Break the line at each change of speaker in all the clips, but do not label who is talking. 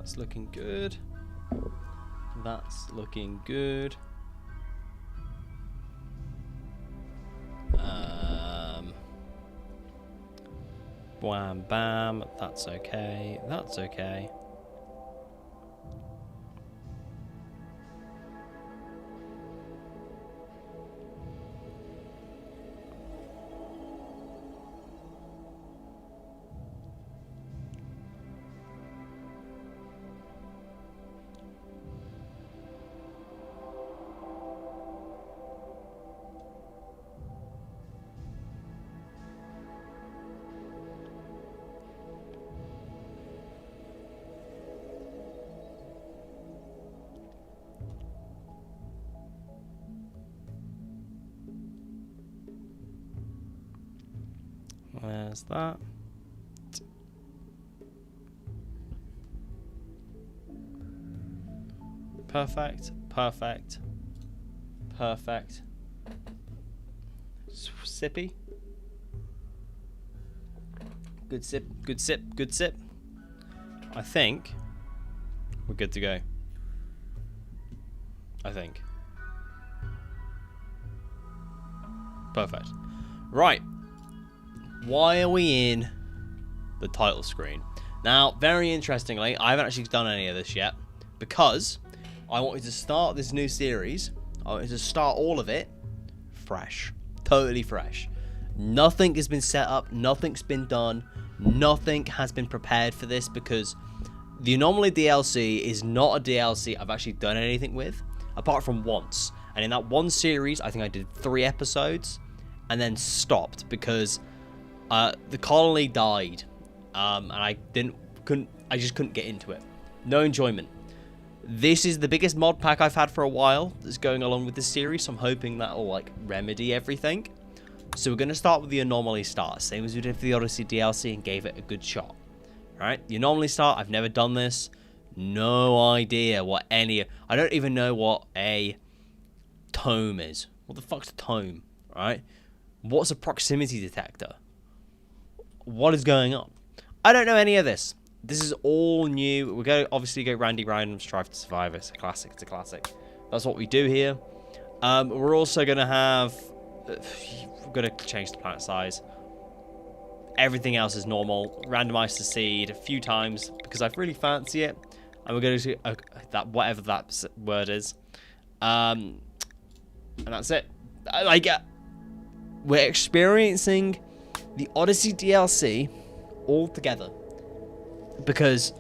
That's looking good. That's looking good. Wham bam. That's okay. That's okay. There's that. Perfect. Perfect. Perfect. Sippy. Good sip. Good sip. Good sip. I think we're good to go. I think. Perfect. Right. Why are we in the title screen? Now, very interestingly, I haven't actually done any of this yet because I wanted to start this new series. I wanted to start all of it fresh. Totally fresh. Nothing has been set up. Nothing's been done. Nothing has been prepared for this because the Anomaly DLC is not a DLC I've actually done anything with, apart from once. And in that one series, I think I did 3 episodes and then stopped because the colony died, and I just couldn't get into it. No enjoyment. This is the biggest mod pack I've had for a while that's going along with this series, so I'm hoping that'll like remedy everything. So we're going to start with the Anomaly start, same as we did for the Odyssey DLC and gave it a good shot. Alright, the Anomaly start, I've never done this. No idea what any... I don't even know what a tome is. What the fuck's a tome? Alright? What's a proximity detector? What is going on? I don't know any of this. This is all new. We're going to obviously go Randy Random, Strive to Survive. It's a classic. It's a classic. That's what we do here. We're also going to have... we're going to change the planet size. Everything else is normal. Randomize the seed a few times because I really fancy it. And we're going to do that, whatever that word is. And that's it. We're experiencing the Odyssey DLC all together. Because,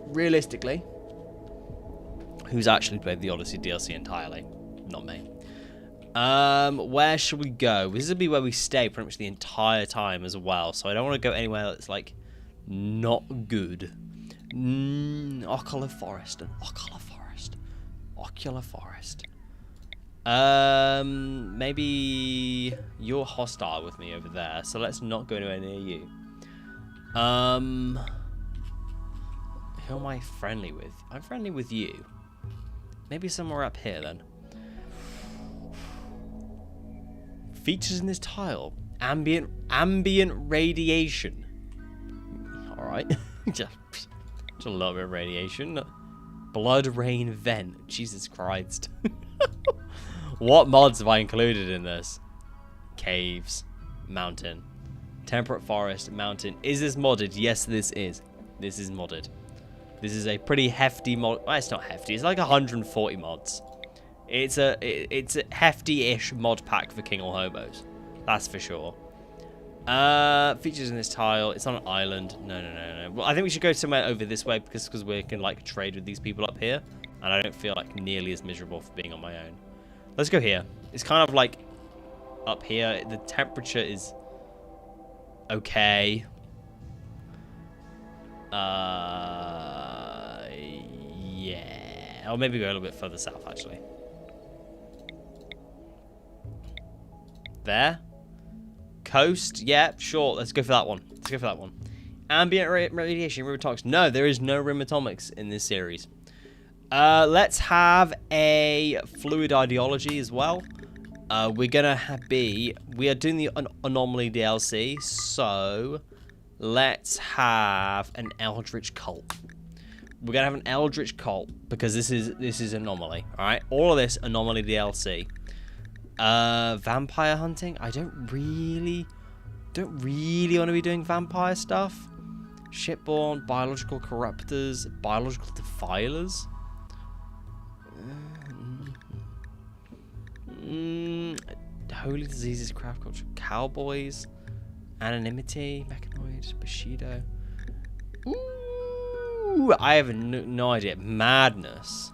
realistically, who's actually played the Odyssey DLC entirely? Not me. Where should we go? This will be where we stay pretty much the entire time as well. So I don't want to go anywhere that's, like, not good. Ocular Forest. Ocular Forest. Ocular Forest. Maybe you're hostile with me over there, so let's not go anywhere near you. Who am I friendly with? I'm friendly with you. Maybe somewhere up here then. Features in this tile: ambient radiation. All right, just a little bit of radiation. Blood rain vent. Jesus Christ. What mods have I included in this? Caves, mountain, temperate forest, mountain. Is this modded? Yes, this is. This is modded. This is a pretty hefty mod. Well, it's not hefty. It's like 140 mods. It's a hefty-ish mod pack for King or Hobos. That's for sure. Features in this tile. It's on an island. No. Well, I think we should go somewhere over this way because we can like trade with these people up here, and I don't feel like nearly as miserable for being on my own. Let's go here. It's kind of like up here. The temperature is okay. Yeah. Or maybe go a little bit further south, actually. There. Coast. Yeah, sure. Let's go for that one. Let's go for that one. Ambient radiation, rimatomics. No, there is no rimatomics in this series. Let's have a fluid ideology as well. We're gonna we are doing the Anomaly DLC, so let's have an Eldritch Cult. We're gonna have an Eldritch cult because this is Anomaly. All right, all of this Anomaly DLC. Vampire hunting. I don't really want to be doing vampire stuff. Shipborn, biological corruptors, biological defilers. Holy diseases, craft culture, cowboys, anonymity, mechanoid, bushido. Ooh, I have no idea. Madness.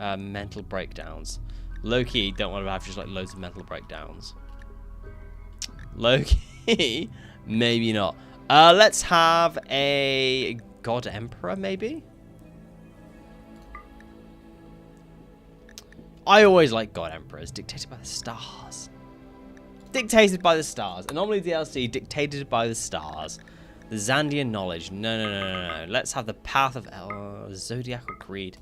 Mental breakdowns. Low-key, don't want to have just like loads of mental breakdowns. Low-key, maybe not. Let's have a God Emperor, maybe? I always like God Emperors, dictated by the stars. Dictated by the stars. Anomaly DLC, dictated by the stars. The Zandian knowledge. No. Let's have the path of Zodiacal Greed.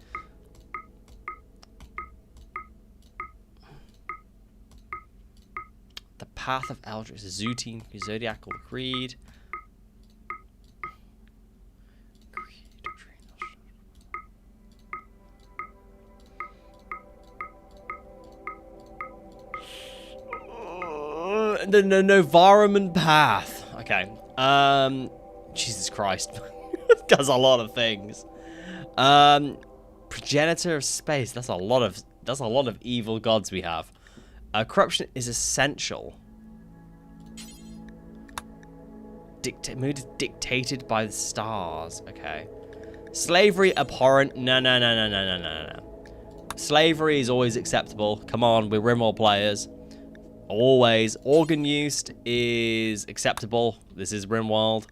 The path of Eldritch. Zutine, Zodiacal Greed. The Novaraman path. Okay. Jesus Christ. Does a lot of things. Progenitor of space. That's a lot of evil gods we have. Corruption is essential. Mood is dictated by the stars. Okay. Slavery abhorrent. No. Slavery is always acceptable. Come on, we're Rimworld players. Always. Organ use is acceptable. This is Rimworld.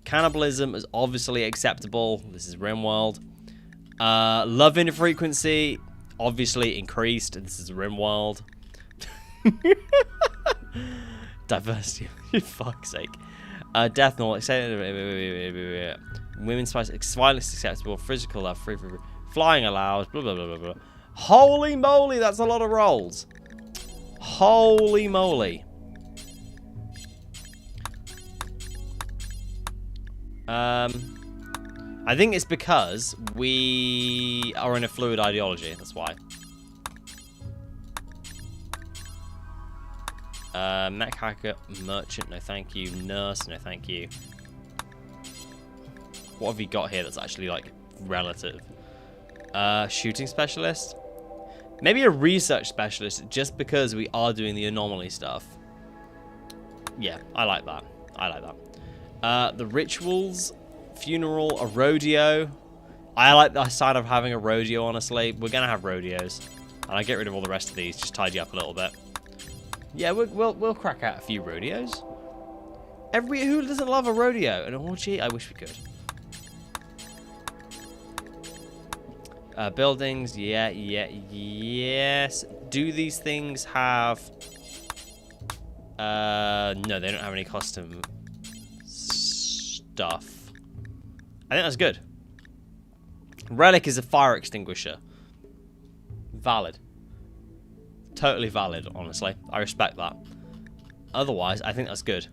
Cannibalism is obviously acceptable. This is Rimworld. Love infrequency, obviously increased. This is Rimworld. Diversity, for fuck's sake. Death knowledge. Women's violence acceptable. Physical love, free. Flying allowed. Blah, blah, blah, blah, blah. Holy moly, that's a lot of rolls. Holy moly. I think it's because we are in a fluid ideology. That's why. Mech hacker, merchant, no thank you. Nurse, no thank you. What have we got here that's actually like relative? Shooting specialist. Maybe a research specialist, just because we are doing the anomaly stuff. Yeah, I like that. I like that. The rituals, funeral, a rodeo. I like the side of having a rodeo, honestly. We're going to have rodeos. And I get rid of all the rest of these, just tidy up a little bit. Yeah, we'll crack out a few rodeos. Who doesn't love a rodeo? An orgy? I wish we could. Buildings, yes. Do these things have... no, they don't have any custom stuff. I think that's good. Relic is a fire extinguisher. Valid. Totally valid, honestly. I respect that. Otherwise, I think that's good.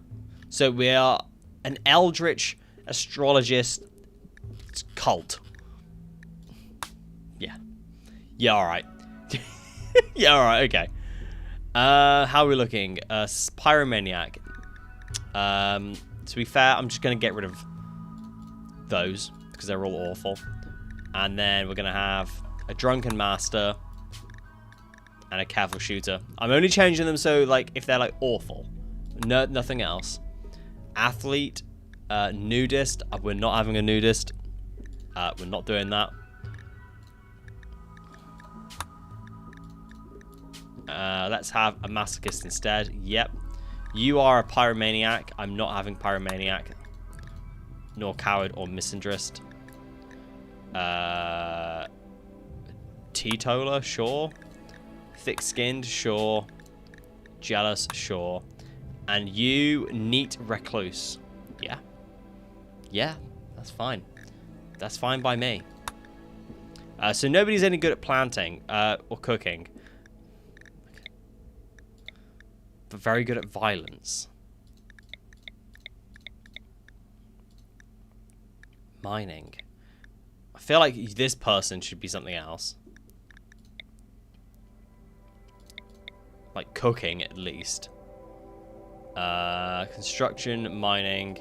So we are an Eldritch astrologist cult. Yeah. Yeah, alright. Yeah, alright, okay. How are we looking? Pyromaniac. To be fair, I'm just going to get rid of those, because they're all awful. And then we're going to have a Drunken Master and a Careful Shooter. I'm only changing them so, like, if they're, like, awful. No, nothing else. Athlete. Nudist. We're not having a nudist. We're not doing that. Let's have a masochist instead. Yep. You are a pyromaniac. I'm not having pyromaniac. Nor coward or misandrist. Teetotaler, sure. Thick-skinned, sure. Jealous, sure. And you, neat recluse. Yeah. Yeah, that's fine. That's fine by me. So nobody's any good at planting or cooking. But very good at violence. mining. I feel like this person should be something else. Like cooking, at least. Construction, mining.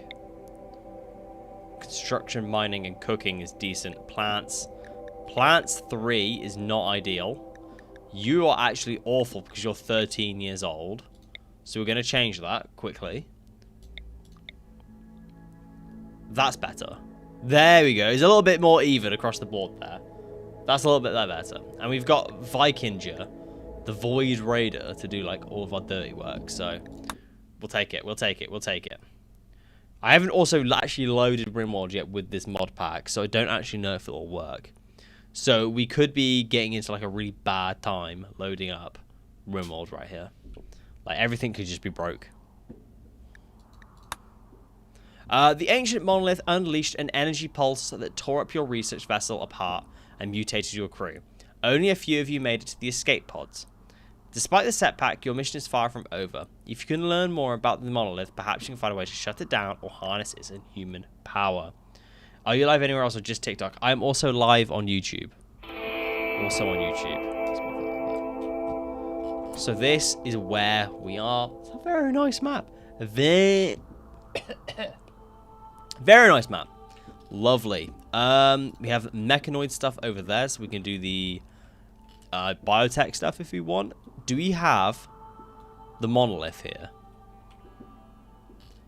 Construction, mining, and cooking is decent. Plants. Plants 3 is not ideal. You are actually awful because you're 13 years old. So we're going to change that quickly. That's better. There we go. It's a little bit more even across the board there. That's a little bit better. And we've got Vikinger, the Void Raider, to do like all of our dirty work. So we'll take it. We'll take it. We'll take it. I haven't also actually loaded Rimworld yet with this mod pack, so I don't actually know if it'll work. So we could be getting into like a really bad time loading up Rimworld right here. Like everything could just be broke. The ancient monolith unleashed an energy pulse that tore up your research vessel apart and mutated your crew. Only a few of you made it to the escape pods. Despite the setback, your mission is far from over. If you can learn more about the monolith, perhaps you can find a way to shut it down or harness its inhuman power. Are you live anywhere else or just TikTok? I am also live on YouTube. Also on YouTube. So this is where we are. It's a very nice map. Very nice map. Lovely. We have mechanoid stuff over there, so we can do the biotech stuff if we want. Do we have the monolith here?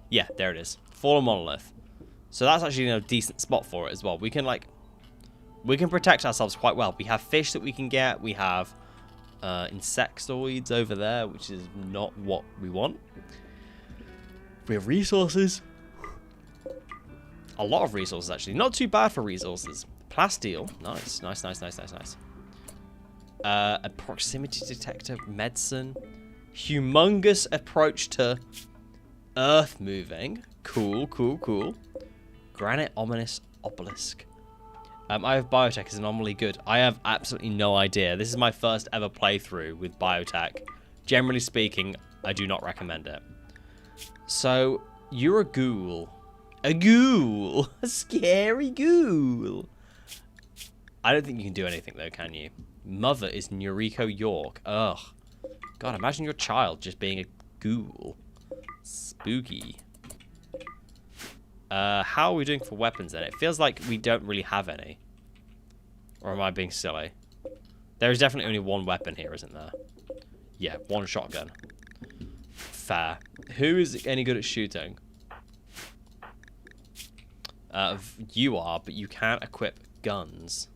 Yeah, there it is. Fallen monolith. So that's actually a decent spot for it as well. We can protect ourselves quite well. We have fish that we can get. We have insectoids over there, which is not what we want. We have resources. A lot of resources, actually. Not too bad for resources. Plasteel. Nice. Nice, nice, nice, nice, nice. A proximity detector. Medicine. Humongous approach to earth moving. Cool, cool, cool. Granite ominous obelisk. I have biotech. Is Anomaly good? I have absolutely no idea. This is my first ever playthrough with biotech. Generally speaking, I do not recommend it. So, you're a ghoul. A ghoul. A scary ghoul. I don't think you can do anything, though, can you? Mother is Noriko York. Ugh. God, imagine your child just being a ghoul. Spooky. How are we doing for weapons, then? It feels like we don't really have any. Or am I being silly? There is definitely only one weapon here, isn't there? Yeah, one shotgun. Fair. Who is any good at shooting? You are, but you can't equip guns.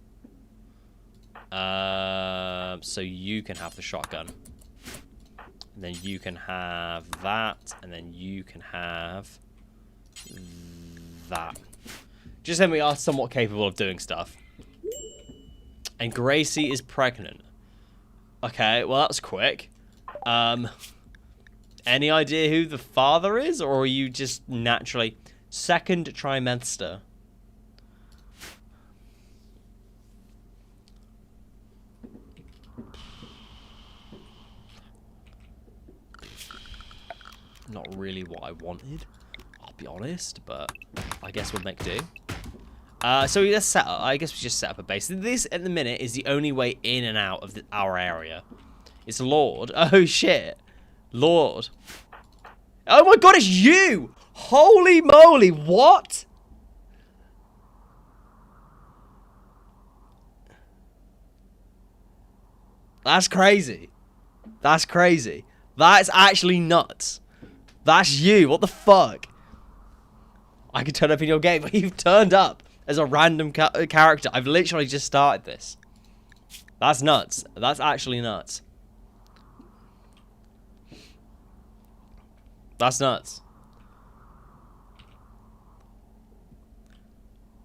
So you can have the shotgun. And then you can have that. And then you can have that. Just then we are somewhat capable of doing stuff. And Gracie is pregnant. Okay, well that's quick. Any idea who the father is? Or are you just naturally... Second trimester. Not really what I wanted, I'll be honest, but I guess we'll make do. So we just set up, I guess we just set up a base. This, at the minute, is the only way in and out of our area. It's Lord. Oh, shit. Lord. Oh, my God, it's you! Holy moly, what? That's crazy. That's crazy. That's actually nuts. That's you. What the fuck? I could turn up in your game, but you've turned up as a random character. I've literally just started this. That's nuts. That's actually nuts. That's nuts.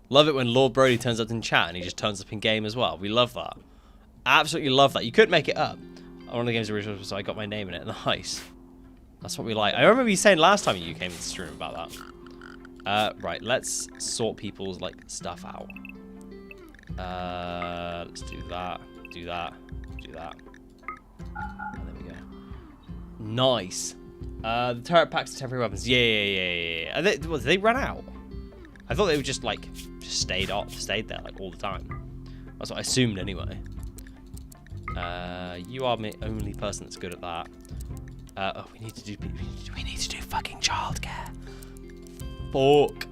Love it when Lord Brody turns up in chat and he just turns up in game as well. We love that. Absolutely love that. You couldn't make it up. One of the game's original, so I got my name in it. Nice. That's what we like. I remember you saying last time you came to the stream about that. Right, let's sort people's like stuff out. Let's do that. Do that. Do that. And there we go. Nice. The turret packs of temporary weapons. Yeah. Did they run out? I thought they would just like stayed there like all the time. That's what I assumed anyway. You are the only person that's good at that. Oh, we need to do fucking childcare. Fuck.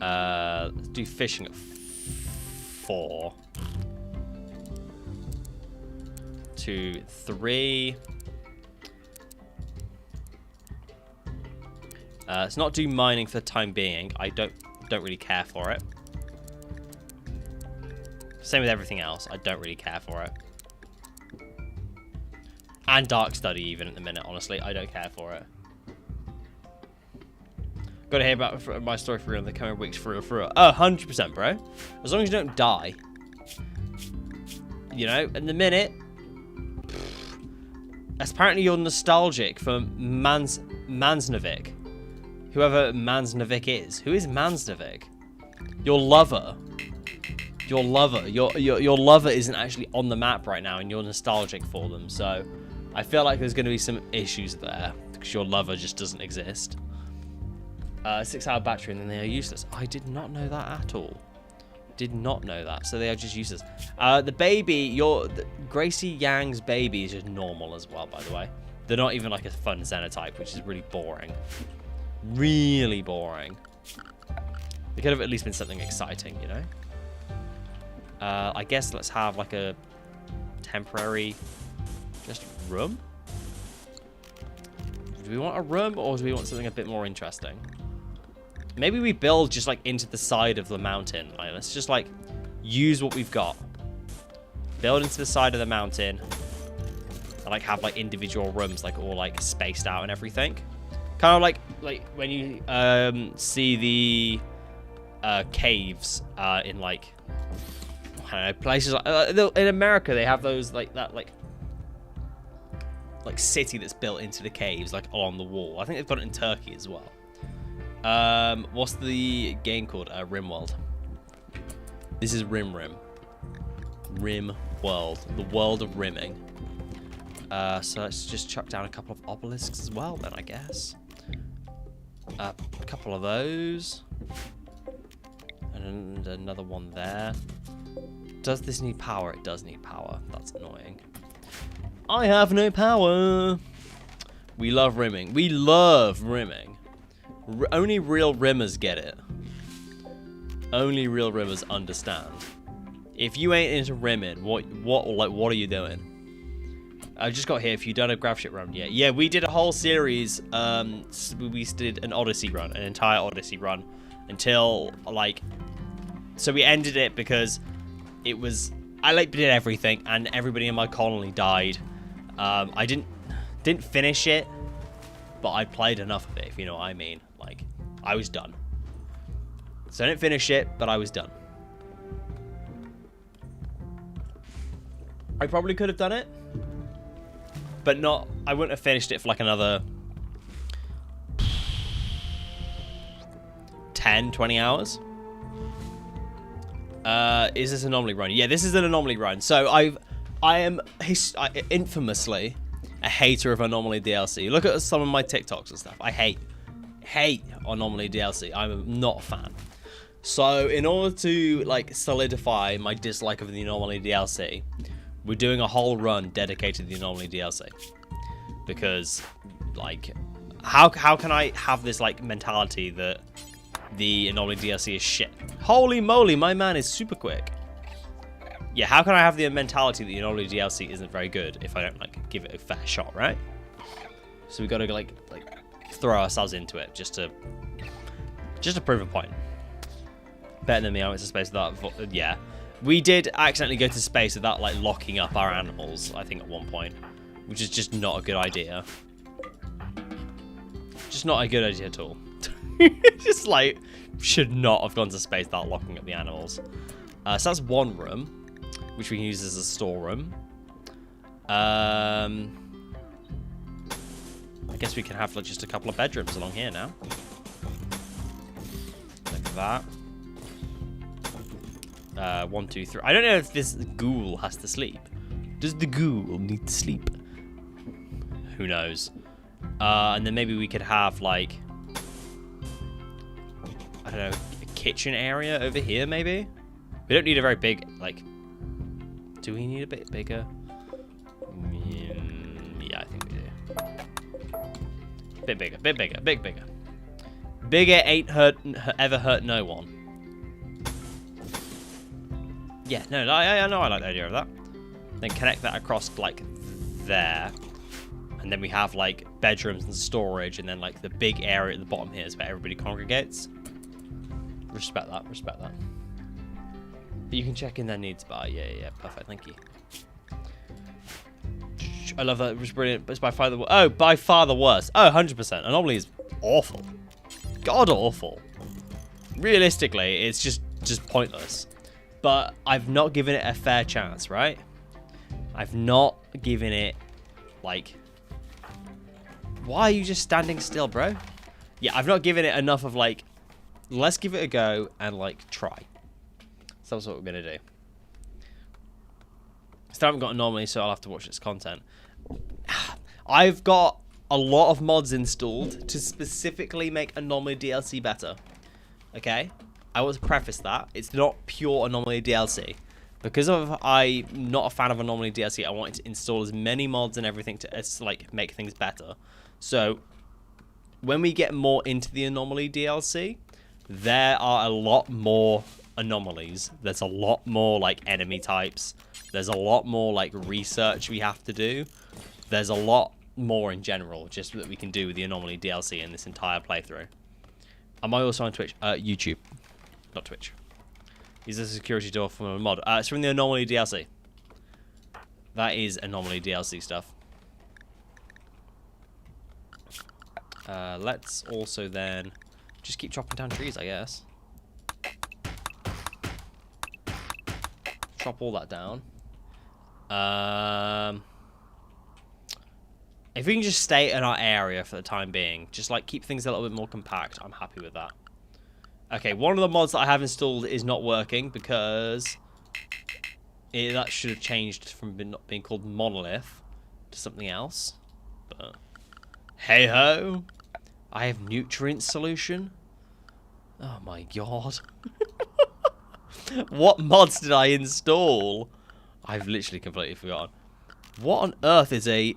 Let's do fishing at 4. 2, 3. Let's not do mining for the time being. I don't really care for it. Same with everything else. I don't really care for it. And dark study even at the minute, honestly. I don't care for it. Gotta hear about my story for real in the coming weeks for real. Oh, 100%, bro. As long as you don't die. You know, in the minute. Apparently you're nostalgic for Mansnavik. Whoever Mansnavik is. Who is Mansnavik? Your lover. Your lover. Your lover isn't actually on the map right now and you're nostalgic for them. So I feel like there's going to be some issues there because your lover just doesn't exist. 6-hour battery and then they are useless. I did not know that at all. Did not know that. So they are just useless. The baby, Gracie Yang's baby is just normal as well, by the way. They're not even like a fun xenotype, which is really boring. Really boring. They could have at least been something exciting, you know? I guess let's have like a temporary just room. Do we want a room or do we want something a bit more interesting? Maybe we build just like into the side of the mountain. Like, let's just like use what we've got. Build into the side of the mountain. And like have like individual rooms like all like spaced out and everything. Kind of like when you see the caves in like I don't know, places like in America they have those like that like city that's built into the caves like along the wall. I think they've got it in Turkey as well. What's the game called? Rimworld. This is Rimworld. The world of rimming. So let's just chuck down a couple of obelisks as well then, I guess. A couple of those. And another one there. Does this need power? It does need power. That's annoying. I have no power. We love rimming. We love rimming. Only real rimmers get it. Only real rimmers understand. If you ain't into rimming, what are you doing? I just got here. If you done a graph ship run yet? Yeah, we did a whole series. We did an Odyssey run, an entire Odyssey run, until like. So we ended it because it was I like did everything, and everybody in my colony died. I didn't finish it, but I played enough of it, if you know what I mean. Like, I was done. So I didn't finish it, but I was done. I probably could have done it, but not. I wouldn't have finished it for like another 10, 20 hours. Is this an anomaly run? Yeah, this is an anomaly run. So I am infamously a hater of Anomaly DLC. Look at some of my TikToks and stuff. I hate Anomaly DLC. I'm not a fan. So in order to like solidify my dislike of the Anomaly DLC, we're doing a whole run dedicated to the Anomaly DLC. Because like how can I have this like mentality that the Anomaly DLC is shit? Holy moly, my man is super quick. Yeah, how can I have the mentality that the Anomaly DLC isn't very good if I don't like give it a fair shot, right? So we got to like throw ourselves into it just to prove a point. Better than me. I went to space without. Yeah, we did accidentally go to space without like locking up our animals. I think at one point, which is just not a good idea. Just not a good idea at all. Just like should not have gone to space without locking up the animals. So that's one room, which we can use as a storeroom. I guess we can have like just a couple of bedrooms along here now. Like that. 1, 2, 3. I don't know if this ghoul has to sleep. Does the ghoul need to sleep? Who knows? And then maybe we could have, like, I don't know, a kitchen area over here, maybe? We don't need a very big, like... Do we need a bit bigger? Yeah, I think we do. Bit bigger, bit bigger, big bigger. Bigger ain't ever hurt no one. Yeah, no, I know I like the idea of that. Then connect that across, like, there. And then we have, like, bedrooms and storage, and then, like, the big area at the bottom here is where everybody congregates. Respect that, respect that. But you can check in their needs bar. Yeah, perfect, thank you. I love that, it was brilliant, but it's by far the worst. Oh, by far the worst. Oh, 100%. Anomaly is awful. God awful. Realistically, it's just pointless. But I've not given it a fair chance, right? I've not given it, like... Why are you just standing still, bro? Yeah, I've not given it enough of, like... Let's give it a go and, like, try. So that's what we're going to do. Still haven't got Anomaly, so I'll have to watch its content. I've got a lot of mods installed to specifically make Anomaly DLC better. Okay? I want to preface that. It's not pure Anomaly DLC. Because I'm not a fan of Anomaly DLC, I wanted to install as many mods and everything to like make things better. So, when we get more into the Anomaly DLC, there are a lot more anomalies. There's a lot more, like, enemy types. There's a lot more, like, research we have to do. There's a lot more in general, just that we can do with the Anomaly DLC in this entire playthrough. Am I also on Twitch? YouTube. Not Twitch. Is this a security door from a mod? It's from the Anomaly DLC. That is Anomaly DLC stuff. Let's also then just keep chopping down trees, I guess. Chop all that down. If we can just stay in our area for the time being, just like keep things a little bit more compact, I'm happy with that. Okay, one of the mods that I have installed is not working because that should have changed from not being called Monolith to something else. But hey ho, I have nutrient solution. Oh my god. What mods did I install? I've literally completely forgotten. What on earth is a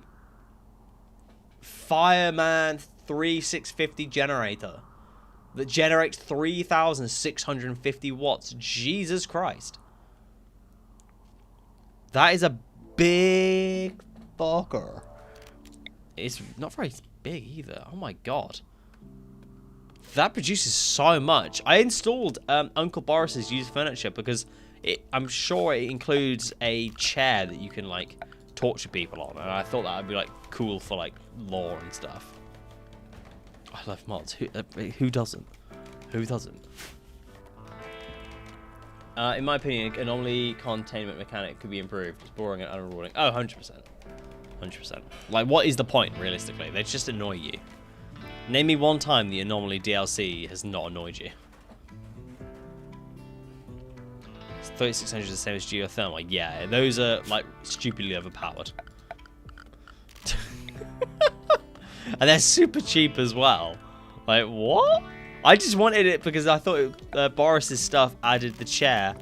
Fireman 3650 generator that generates 3,650 watts? Jesus Christ. That is a big fucker. It's not very big either. Oh my god. That produces so much. I installed Uncle Boris's used furniture because I'm sure it includes a chair that you can, like, torture people on, and I thought that would be, like, cool for, like, lore and stuff. I love mods. Who doesn't? Who doesn't? In my opinion, Anomaly containment mechanic could be improved. It's boring and unrewarding. Oh, 100%. 100%. Like, what is the point, realistically? They just annoy you. Name me one time the Anomaly DLC has not annoyed you. 3600 is the same as geothermal. Yeah, those are, like, stupidly overpowered. And they're super cheap as well. Like, what? I just wanted it because I thought Boris's stuff added the chair.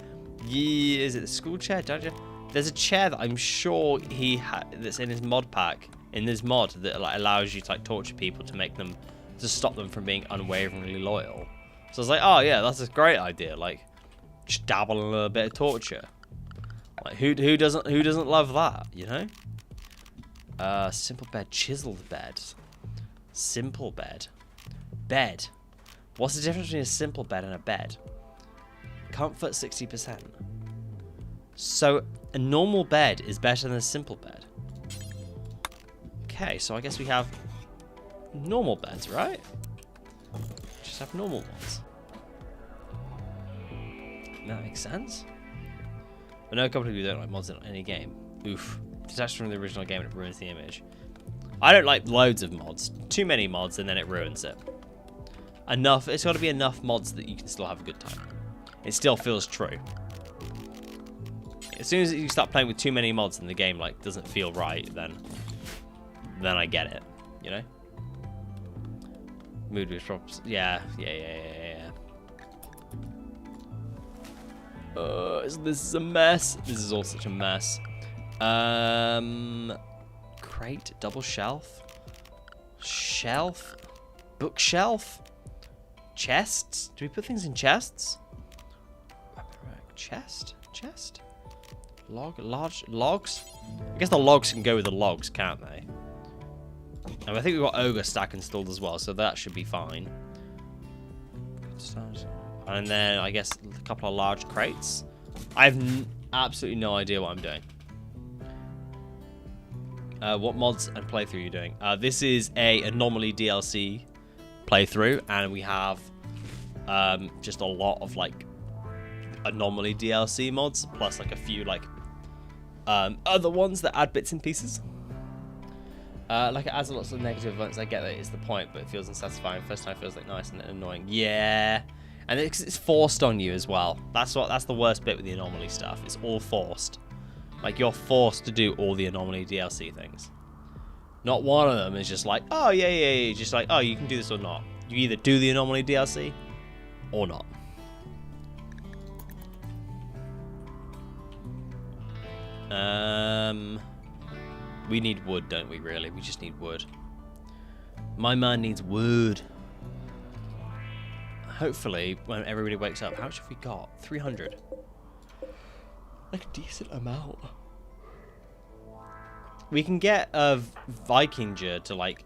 Yeah, is it the school chair? There's a chair that I'm sure he had that's in his mod pack, in this mod, that, like, allows you to, like, torture people to stop them from being unwaveringly loyal. So I was like, oh yeah, that's a great idea. Like, just dabble in a little bit of torture. Like, who doesn't love that, you know? Simple bed, chiseled bed. Simple bed. Bed. What's the difference between a simple bed and a bed? Comfort 60%. So a normal bed is better than a simple bed. Okay, so I guess we have normal beds, right? Just have normal ones. That makes sense. But no, a couple of you don't like mods in any game. Oof. Detached from the original game and it ruins the image. I don't like loads of mods. Too many mods and then it ruins it. Enough. It's got to be enough mods that you can still have a good time. It still feels true. As soon as you start playing with too many mods and the game, like, doesn't feel right, then I get it. You know? Mood boost drops. Yeah. This is a mess. This is all such a mess. Crate, double shelf, bookshelf, chests. Do we put things in chests? Chest, large logs. I guess the logs can go with the logs, can't they? And I think we've got ogre stack installed as well, so that should be fine. And then I guess a couple of large crates. I have absolutely no idea what I'm doing. What mods and playthrough are you doing? This is a Anomaly DLC playthrough, and we have just a lot of like Anomaly DLC mods, plus like a few like other ones that add bits and pieces. Like it adds lots of negative events. I get that it's the point, but it feels unsatisfying. First time feels like nice and then annoying. Yeah, and it's forced on you as well. That's the worst bit with the Anomaly stuff. It's all forced. Like you're forced to do all the Anomaly DLC things. Not one of them is just like, oh yeah. Just like, oh, you can do this or not. You either do the Anomaly DLC or not. We need wood, don't we, really? We just need wood. My man needs wood. Hopefully, when everybody wakes up, how much have we got? 300. Like a decent amount. We can get a Vikinger to, like,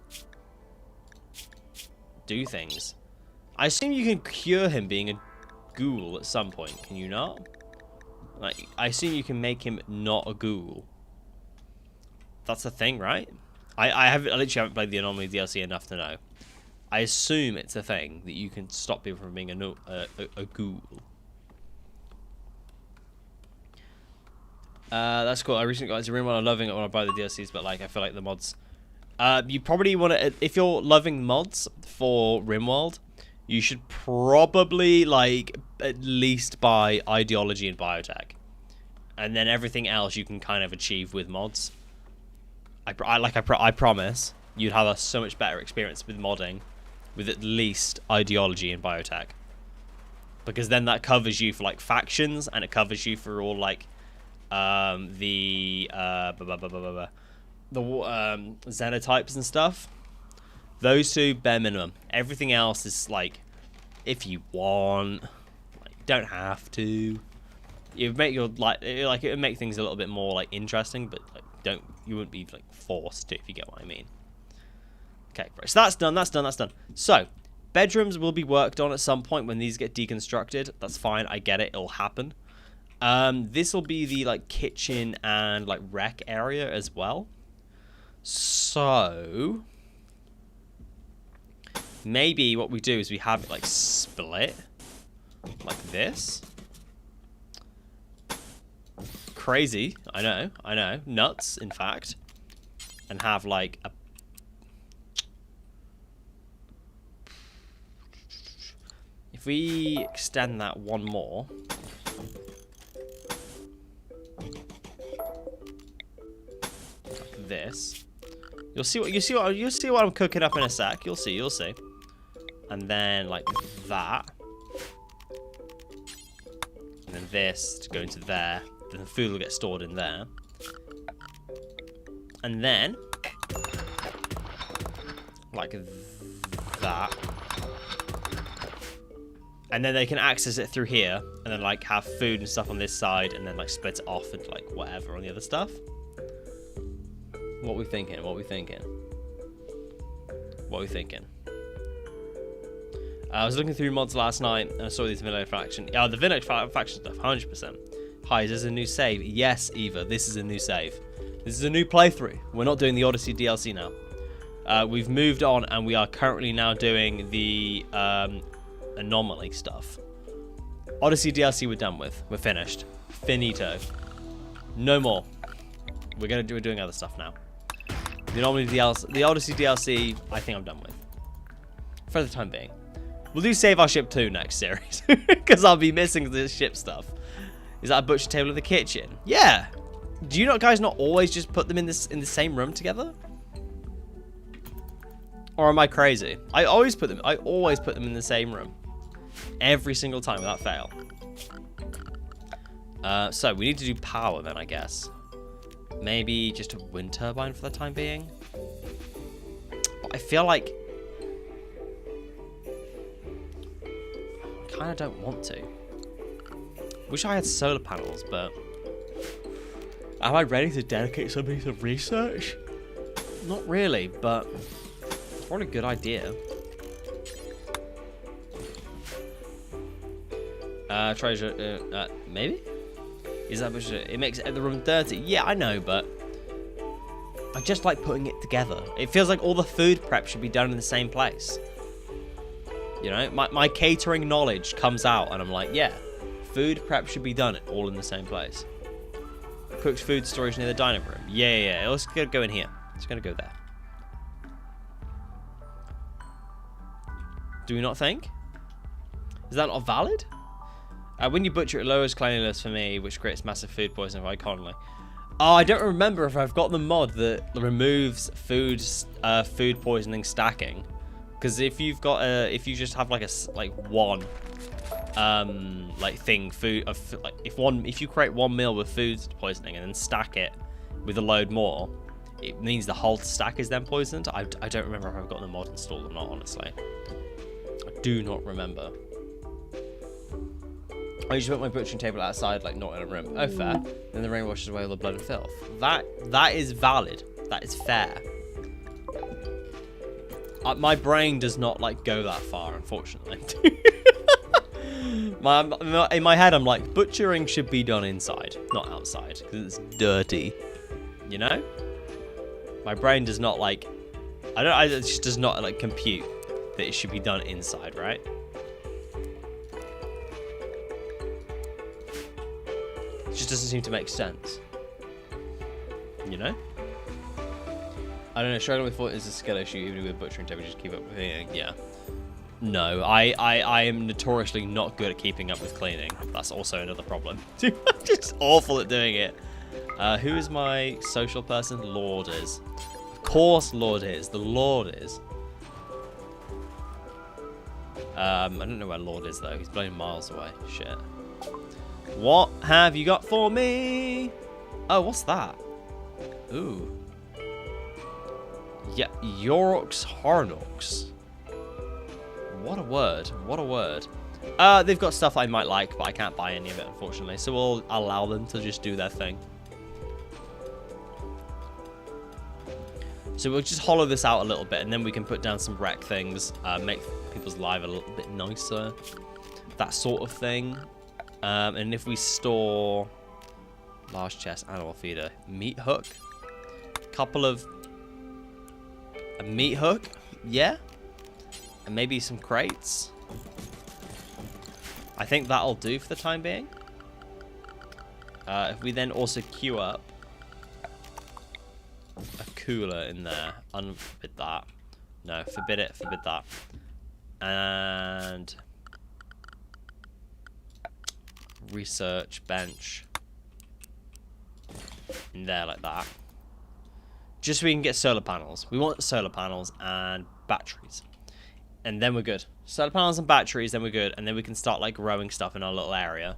do things. I assume you can cure him being a ghoul at some point, can you not? Like, I assume you can make him not a ghoul. That's a thing, right? I literally haven't played the Anomaly DLC enough to know. I assume it's a thing that you can stop people from being a ghoul. That's cool. I recently got into Rimworld. I'm loving it when I buy the DLCs, but like I feel like the mods. You probably want to, if you're loving mods for Rimworld, you should probably like at least buy Ideology and Biotech, and then everything else you can kind of achieve with mods. I promise you'd have so much better experience with modding with at least Ideology and Biotech, because then that covers you for like factions, and it covers you for all like the xenotypes and stuff. Those two, bare minimum. Everything else is like, if you want, like, you don't have to. You make your it would make things a little bit more like interesting, but like you wouldn't be like forced to, if you get what I mean. Okay, right, so that's done. So bedrooms will be worked on at some point when these get deconstructed. That's fine, I get it, it'll happen. This will be the like kitchen and like rec area as well. So maybe what we do is we have it like split like this. Crazy, I know, nuts in fact, and have like a if we extend that one more, like this, you'll see what I'm cooking up in a sec. You'll see, and then like that, and then this to go into there. Then the food will get stored in there, and then like that, and then they can access it through here, and then like have food and stuff on this side, and then like split it off into like whatever on the other stuff. What we thinking? I was looking through mods last night and I saw these Vanilla Faction. Yeah, the Vanilla Faction stuff, 100%. Hi, is this a new save? Yes, Eva, this is a new save. This is a new playthrough. We're not doing the Odyssey DLC now. We've moved on, and we are currently now doing the Anomaly stuff. Odyssey DLC we're done with. We're finished. Finito. No more. We're doing other stuff now. The Anomaly DLC, the Odyssey DLC, I think I'm done with. For the time being. We'll do Save Our Ship 2 next series. Because I'll be missing the ship stuff. Is that a butcher table in the kitchen? Yeah. Do you guys not always just put them in the same room together? Or am I crazy? I always put them in the same room. Every single time without fail. So we need to do power then, I guess. Maybe just a wind turbine for the time being. But I feel like I kind of don't want to. Wish I had solar panels, but am I ready to dedicate something to research? Not really, but probably a good idea. Treasure, maybe? Is that much? It makes the room dirty. Yeah, I know, but I just like putting it together. It feels like all the food prep should be done in the same place. You know, my catering knowledge comes out, and I'm like, yeah, food prep should be done all in the same place. Cooked food storage near the dining room. Yeah. Let's go in here. It's gonna go there. Do we not think? Is that not valid? When you butcher, it lowers cleanliness for me, which creates massive food poisoning for Iconly. Oh, I don't remember if I've got the mod that removes food poisoning stacking. Because if you've got if you just have like one thing if you create one meal with food poisoning and then stack it with a load more, it means the whole stack is then poisoned. I don't remember if I've got the mod installed or not, honestly. I do not remember. I usually put my butchering table outside, like not in a room. Oh, fair. Then the rain washes away all the blood and filth. That is valid. That is fair. My brain does not like go that far, unfortunately. In my head, I'm like, butchering should be done inside, not outside, because it's dirty. You know? My brain does not like. It just does not like compute that it should be done inside, right? It just doesn't seem to make sense. You know? I don't know, struggling with foot is a skill issue, even with butchering table, just keep up with eating. Yeah. No, I am notoriously not good at keeping up with cleaning. That's also another problem. I'm just awful at doing it. Who is my social person? Lord is. Of course Lord is. The Lord is. I don't know where Lord is, though. He's bloody miles away. Shit. What have you got for me? Oh, what's that? Ooh. Yeah, Yorks Hornox. What a word. What a word. They've got stuff I might like, but I can't buy any of it, unfortunately. So we'll allow them to just do their thing. So we'll just hollow this out a little bit, and then we can put down some wreck things, make people's life a little bit nicer. That sort of thing. And if we store large chest, animal feeder, meat hook, a meat hook, yeah, and maybe some crates. I think that'll do for the time being. If we then also queue up a cooler in there, unforbid that. No, forbid it, forbid that. And research bench in there like that, just so we can get solar panels. We want solar panels and batteries, and then we're good. Solar panels and batteries, then we're good, and then we can start like growing stuff in our little area.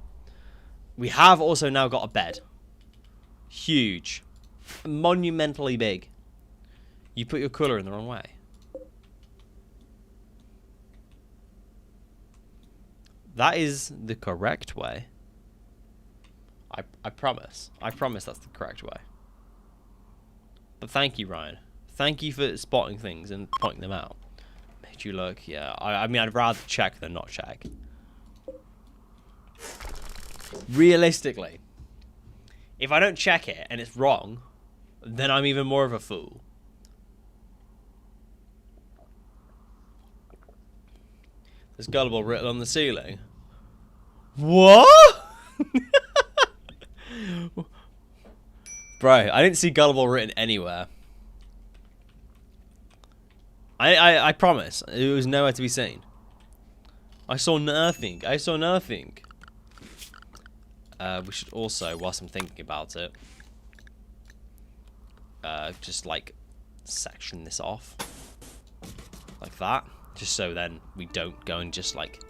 We have also now got a bed, huge, monumentally big. You put your cooler in the wrong way. That is the correct way. I promise. I promise that's the correct way. But thank you, Ryan. Thank you for spotting things and pointing them out. Made you look, yeah. I mean, I'd rather check than not check. Realistically, if I don't check it and it's wrong, then I'm even more of a fool. There's gullible written on the ceiling. What? Bro, I didn't see gullible written anywhere. I promise. It was nowhere to be seen. I saw nothing. I saw nothing. We should also, whilst I'm thinking about it, just like section this off. have that. Just so then we don't go and just, like,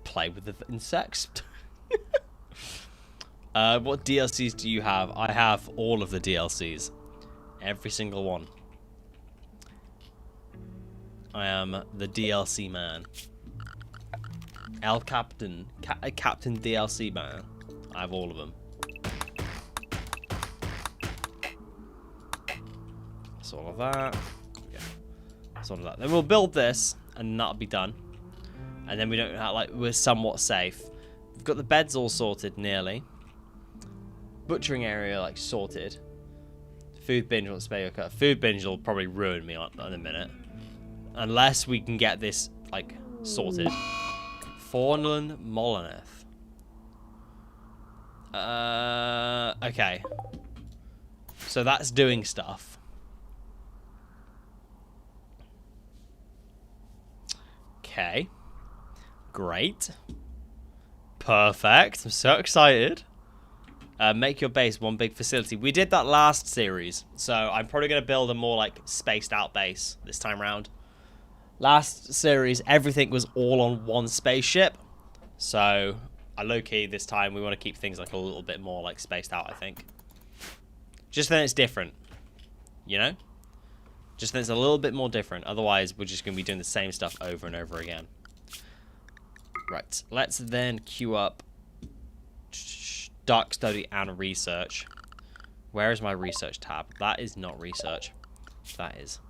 play with the insects. What DLCs do you have? I have all of the DLCs. Every single one. I am the DLC man. El Captain. Captain DLC man. I have all of them. That's all of that. Yeah. That's all of that. Then we'll build this, and that'll be done. And then we don't have, like, we're somewhat safe. We've got the beds all sorted, nearly. Butchering area, like, sorted. Food binge will spare your cut. Food binge will probably ruin me in a minute. Unless we can get this, like, sorted. Faunland Molyneth. Okay. So that's doing stuff. Okay. Great. Perfect. I'm so excited. Make your base one big facility. We did that last series, so I'm probably going to build a more, like, spaced out base this time round. Last series, everything was all on one spaceship, so low-key this time we want to keep things, like, a little bit more, like, spaced out, I think. Just then it's different, you know? Just then it's a little bit more different. Otherwise, we're just going to be doing the same stuff over and over again. Right, let's then queue up Dark Study and Research. Where is my Research tab? That is not Research. That is.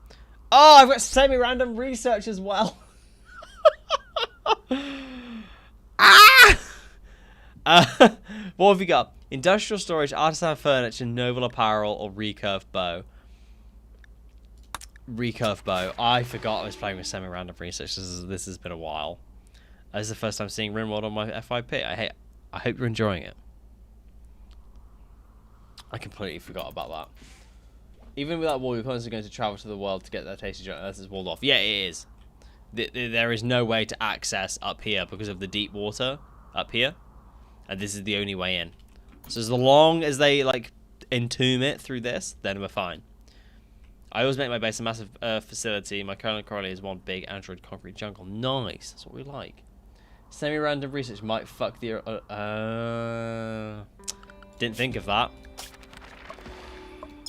Oh, I've got semi-random Research as well. Ah! What have we got? Industrial Storage, Artisan Furniture, Noble Apparel, or Recurve Bow. Recurve Bow. I forgot I was playing with semi-random Research. This has been a while. This is the first time seeing Rimworld on my FIP. I hope you're enjoying it. I completely forgot about that. Even with that wall, you're constantly going to travel to the world to get that tasty joint. Earth is walled off. Yeah, it is. There is no way to access up here because of the deep water up here. And this is the only way in. So as long as they, like, entomb it through this, then we're fine. I always make my base a massive facility. My current colony is one big android concrete jungle. Nice. That's what we like. Semi-random research might fuck the... Didn't think of that.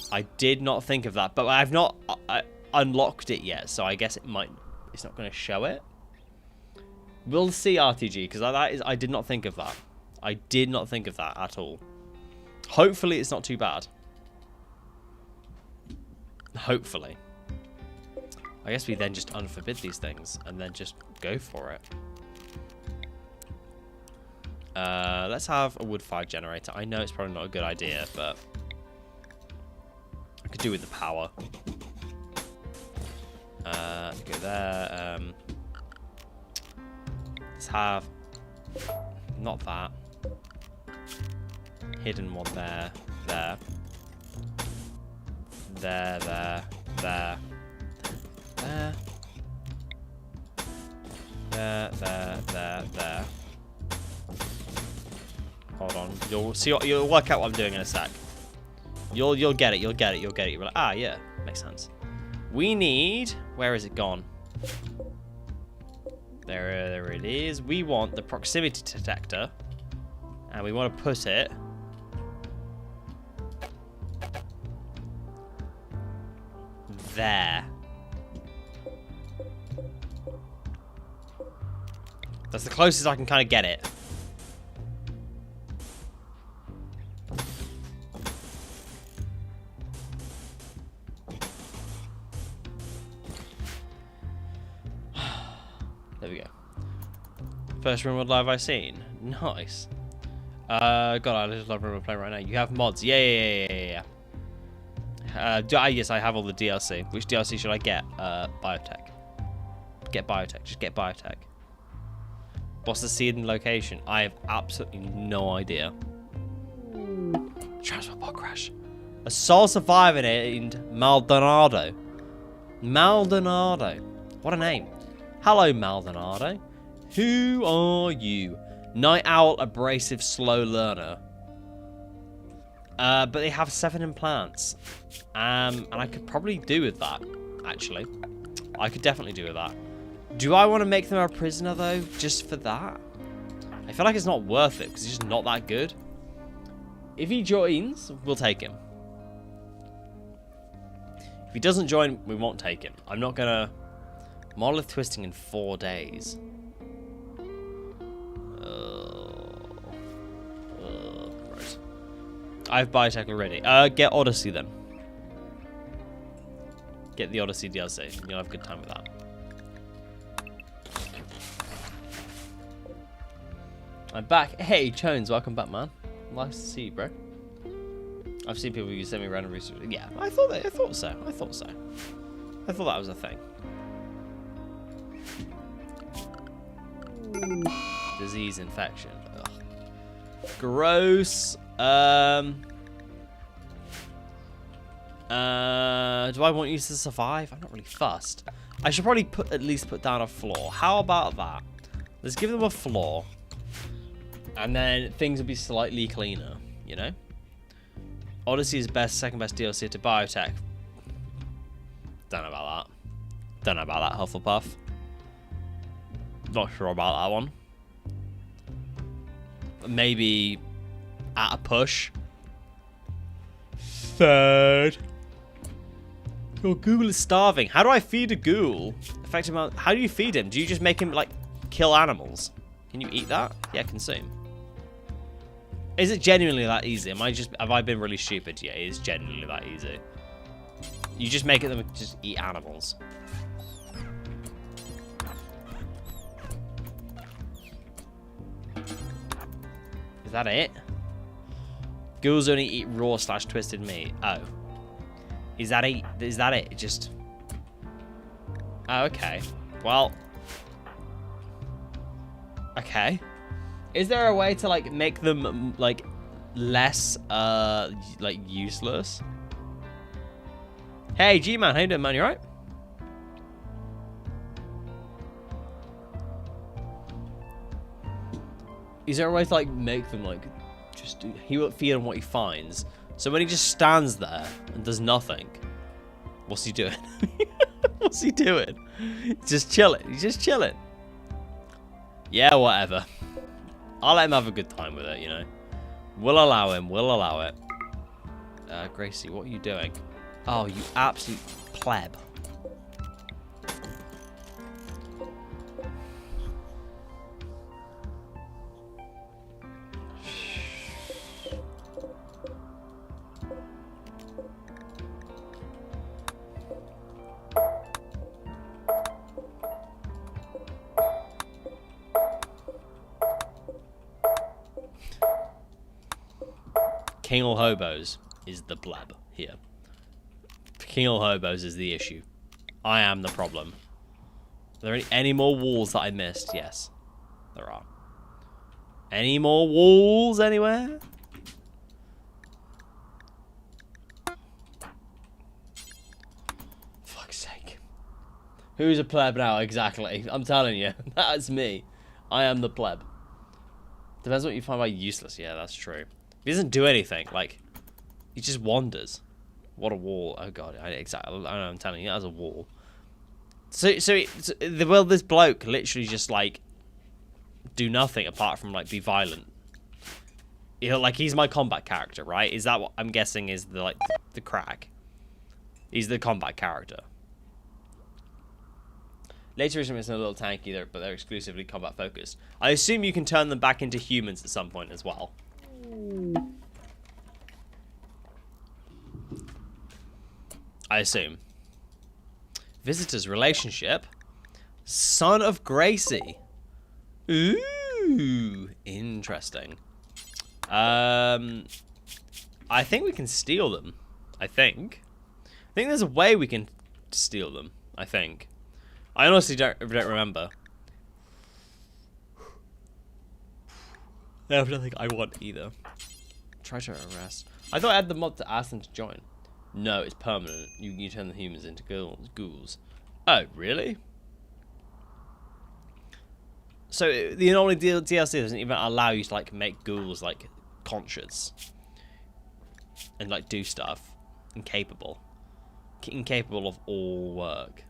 I did not think of that, but I've not unlocked it yet, so I guess it's not going to show it. We'll see, RTG, because I did not think of that. I did not think of that at all. Hopefully it's not too bad. Hopefully. I guess we then just unforbid these things and then just go for it. Let's have a wood-fired generator. I know it's probably not a good idea, but I could do with the power. Go there. Let's have not that. Hidden one there. There. There. There. There. There. There. There. There. There. Hold on. You'll work out what I'm doing in a sec. You'll get it. You'll get it. You'll get it. You're like, ah, yeah, makes sense. We need. Where is it gone? There it is. We want the proximity detector, and we want to put it there. That's the closest I can kind of get it. There we go. First Rimworld live I've seen. Nice. God, I just love Rimworld playing right now. You have mods. Yeah. Yes, I have all the DLC. Which DLC should I get? Biotech. Get Biotech. Just get Biotech. What's the seed and location? I have absolutely no idea. Transport pod crash. A sole survivor named Maldonado. Maldonado. What a name. Hello, Maldonado. Who are you? Night Owl, abrasive, slow learner. But they have 7 implants. And I could probably do with that, actually. I could definitely do with that. Do I want to make them a prisoner, though, just for that? I feel like it's not worth it, because he's just not that good. If he joins, we'll take him. If he doesn't join, we won't take him. I'm not going to... Monolith twisting in 4 days. Gross. I have biotech already. Get Odyssey, then. Get the Odyssey DLC. You'll have a good time with that. I'm back. Hey, Chones, welcome back, man. Nice to see you, bro. I've seen people use semi-random research. Yeah, I thought so. I thought that was a thing. Disease infection. Ugh. Gross. Do I want you to survive? I'm not really fussed. I should probably at least put down a floor. How about that? Let's give them a floor. And then things will be slightly cleaner, you know? Odyssey is best, second best DLC to biotech. Don't know about that. Don't know about that, Hufflepuff. Not sure about that one. Maybe at a push. Third. Your ghoul is starving. How do I feed a ghoul? Effective amount. How do you feed him? Do you just make him like kill animals? Can you eat that? Yeah, consume. Is it genuinely that easy? Have I been really stupid? Yeah, it is genuinely that easy. You just make them just eat animals. Is that it? Ghouls only eat raw / twisted meat. Oh. Is that it? Is that it? Just... Oh, okay. Well... Okay. Is there a way to, like, make them, like, less, like, useless? Hey, G-Man, how you doing, man? You alright? Is there a way to, like, make them, like, just do... He won't feed on what he finds. So when he just stands there and does nothing, what's he doing? What's he doing? Just chilling. He's just chilling. Yeah, whatever. I'll let him have a good time with it, you know. We'll allow him. We'll allow it. Gracie, what are you doing? Oh, you absolute pleb. King of Hobos is the pleb here. King of Hobos is the issue. I am the problem. Are there any more walls that I missed? Yes, there are. Any more walls anywhere? Fuck's sake. Who's a pleb now? Exactly. I'm telling you. That's me. I am the pleb. Depends what you find by useless. Yeah, that's true. He doesn't do anything. Like, he just wanders. What a wall. Oh, God. Exactly. I know, I'm telling you, that's a wall. Well, this bloke literally just, like, do nothing apart from, like, be violent. You know, like, he's my combat character, right? Is that what I'm guessing is the, like, the crack? He's the combat character. Later is a little tanky, but they're exclusively combat focused. I assume you can turn them back into humans at some point as well. I assume. Visitor's relationship. Son of Gracie. Ooh, interesting. I think we can steal them. I think there's a way we can steal them. I think. I honestly don't remember. I don't think I want either. Try to arrest. I thought I had the mod to ask them to join. No, it's permanent. You turn the humans into ghouls. Oh, really? So the Anomaly DLC doesn't even allow you to like make ghouls like conscious and like do stuff. Incapable of all work.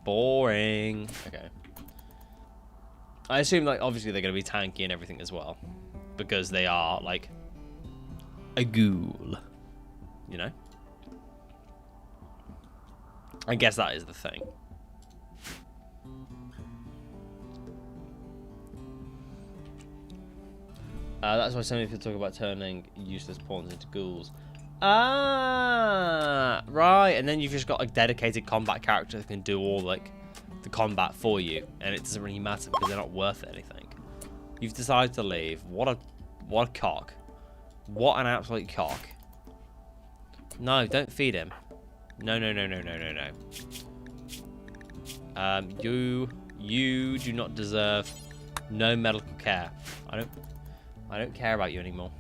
Boring. Okay. I assume, like, obviously they're going to be tanky and everything as well. Because they are, like, a ghoul. You know? I guess that is the thing. That's why so many people talk about turning useless pawns into ghouls. Ah, right. And then you've just got a dedicated combat character that can do all, like, the combat for you. And it doesn't really matter because they're not worth anything. You've decided to leave. What a cock. What an absolute cock. No, don't feed him. No. You do not deserve no medical care. I don't care about you anymore.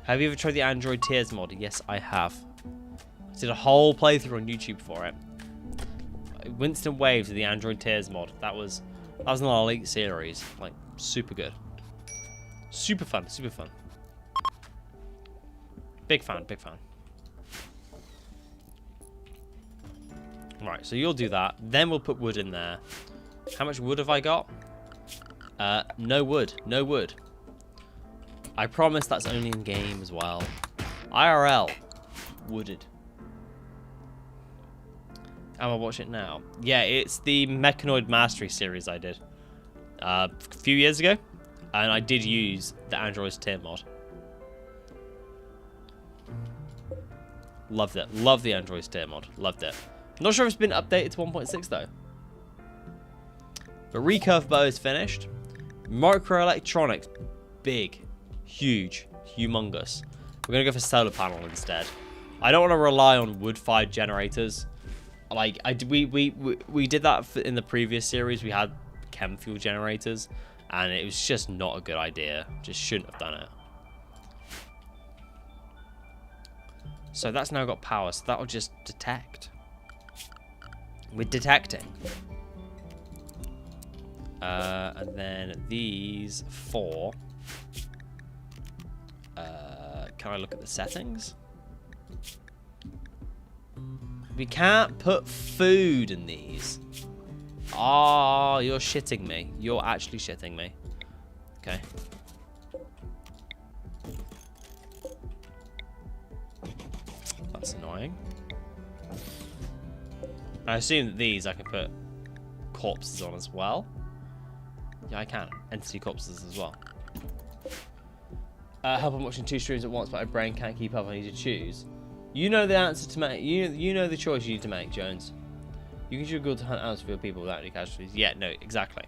Have you ever tried the Android Tears mod? Yes, I have. I did a whole playthrough on YouTube for it. Winston Waves of the Android Tears mod. That was an elite series. Like, super good. Super fun. Big fan. Right, so you'll do that. Then we'll put wood in there. How much wood have I got? No wood. I promise that's only in game as well. IRL. Wooded. Am I watching it now? Yeah, it's the Mechanoid Mastery series I did a few years ago. And I did use the Android's Tier mod. Loved it. Love the Android's Tier mod. Loved it. Not sure if it's been updated to 1.6 though. The recurve bow is finished. Microelectronics. Big. Huge. Humongous. We're going to go for solar panel instead. I don't want to rely on wood-fired generators. Like, we did that in the previous series. We had chem fuel generators. And it was just not a good idea. Just shouldn't have done it. So that's now got power. So that'll just detect. We're detecting. And then these 4. Can I look at the settings? We can't put food in these. Oh, you're shitting me. You're actually shitting me. Okay. That's annoying. I assume that these I can put corpses on as well. Yeah, I can. Entity corpses as well. Help, I'm watching 2 streams at once, but my brain can't keep up. I need to choose. You know the answer to make. You know the choice you need to make, Jones. You can use your goal to hunt out for people without any casualties. Yeah, no, exactly.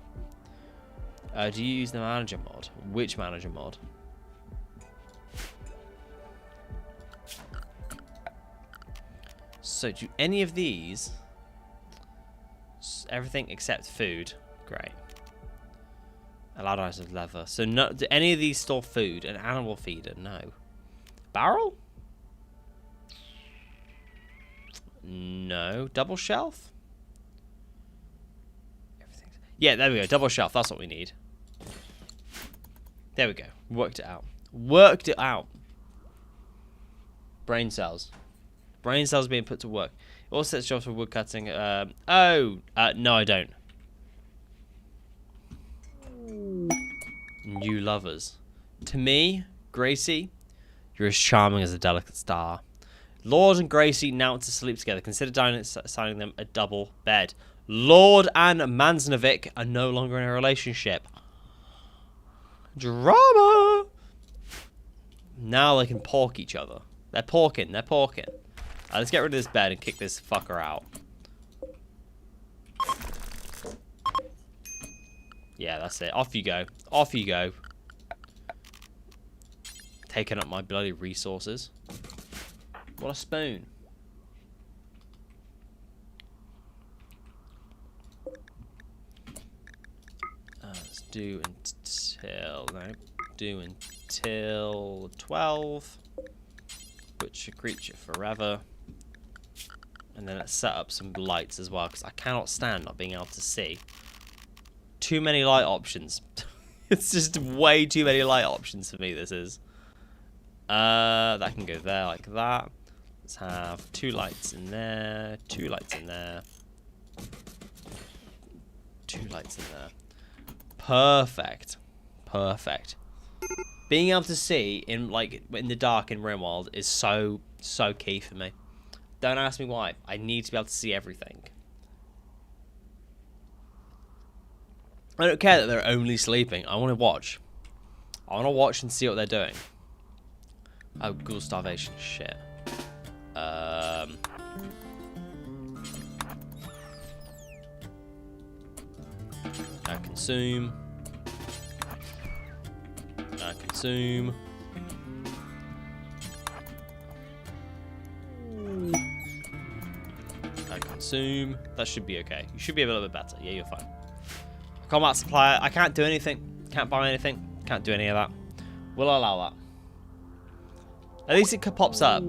Do you use the manager mod? Which manager mod? So, do any of these? Everything except food. Great. Allowed items of leather. So, no, do any of these store food? An animal feeder? No. Barrel? No. Double shelf? Yeah, there we go. Double shelf. That's what we need. There we go. Worked it out. Worked it out. Brain cells. Brain cells being put to work. It also sets jobs for wood cutting. No, I don't. New lovers. To me, Gracie, you're as charming as a delicate star. Lord and Gracie now to sleep together. Consider assigning them a double bed. Lord and Mansnovic are no longer in a relationship. Drama! Now they can pork each other. They're porking. Let's get rid of this bed and kick this fucker out. Yeah, that's it. Off you go. Off you go. Taking up my bloody resources. What a spoon. Let's do until 12. Butcher creature forever. And then let's set up some lights as well, because I cannot stand not being able to see. Too many light options. It's just way too many light options for me, this is. That can go there like that. Let's have 2 lights in there, 2 lights in there. 2 lights in there. Perfect. Perfect. Being able to see in the dark in Rimworld is so key for me. Don't ask me why. I need to be able to see everything. I don't care that they're only sleeping. I want to watch. I want to watch and see what they're doing. Oh, ghoul starvation. Shit. No consume. No consume. No consume. That should be okay. You should be a little bit better. Yeah, you're fine. Combat supplier. I can't do anything. Can't buy anything. Can't do any of that. We'll allow that. At least it pops up.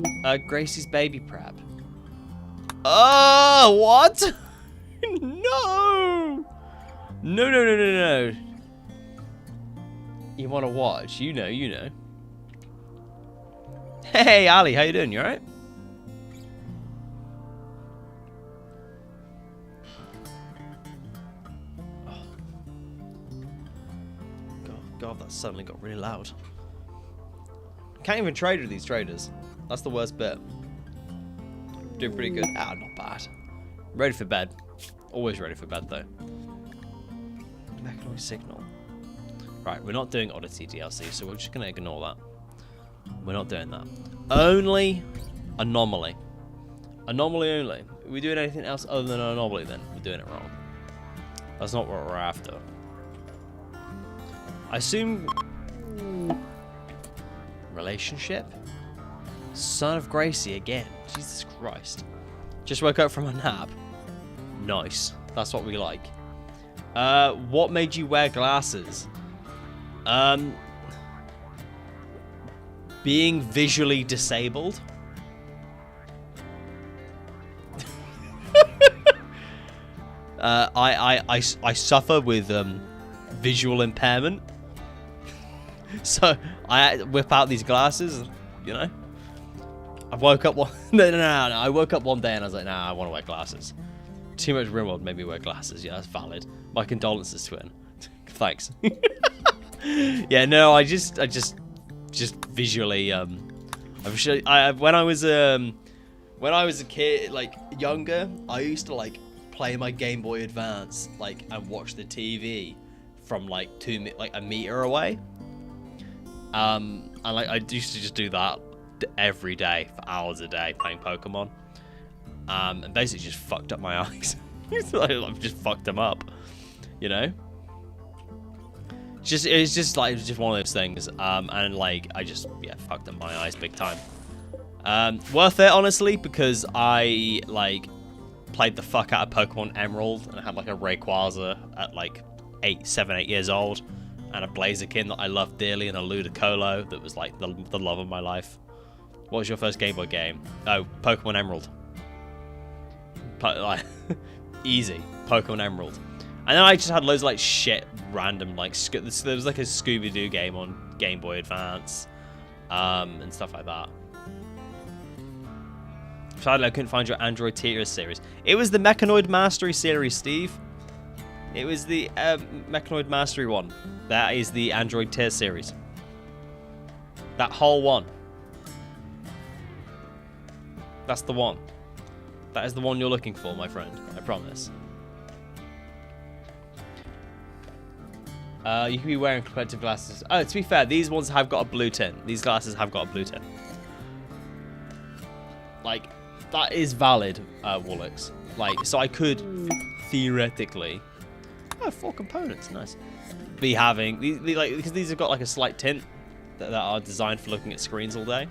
Gracie's baby prep. Oh, what? No! No. You want to watch? You know. Hey, Ali, how you doing? You alright? God, that suddenly got really loud. Can't even trade with these traders. That's the worst bit. Doing pretty good. Ah, not bad. Ready for bed. Always ready for bed, though. Mechanoid signal. Right, we're not doing Oddity DLC, so we're just going to ignore that. We're not doing that. Only Anomaly. Anomaly only. Are we doing anything else other than Anomaly, then? We're doing it wrong. That's not what we're after. I assume... Relationship? Son of Gracie again. Jesus Christ. Just woke up from a nap. Nice. That's what we like. What made you wear glasses? Being visually disabled. I suffer with visual impairment. So I whip out these glasses, you know. I woke up one no. I woke up one day and I was like, nah, I want to wear glasses. Too much Rimworld made me wear glasses. Yeah, that's valid. My condolences, twin. Thanks. Yeah, no, I just visually when I was a kid, like younger, I used to like play my Game Boy Advance and watch the TV from like a meter away. And I used to just do that every day for hours a day playing Pokemon. And basically just fucked up my eyes. I've just fucked them up, you know. It's just one of those things. And I just fucked up my eyes big time. Worth it honestly because I played the fuck out of Pokemon Emerald and I had a Rayquaza at 7, 8 years old. And a Blaziken that I loved dearly, and a Ludicolo that was the love of my life. What was your first Game Boy game? Oh, Pokemon Emerald. Easy, Pokemon Emerald. And then I just had loads of shit, random there was a Scooby-Doo game on Game Boy Advance, and stuff like that. Sadly, I couldn't find your Android Tier series. It was the Mechanoid Mastery series, Steve. It was the Mechanoid Mastery one. That is the Android Tier series. That whole one. That's the one. That is the one you're looking for, my friend. I promise. You can be wearing protective glasses. Oh, to be fair, these ones have got a blue tint. These glasses have got a blue tint. That is valid, Woolix. So I could theoretically... Oh, 4 components, nice. Be having because these have got a slight tint that are designed for looking at screens all day.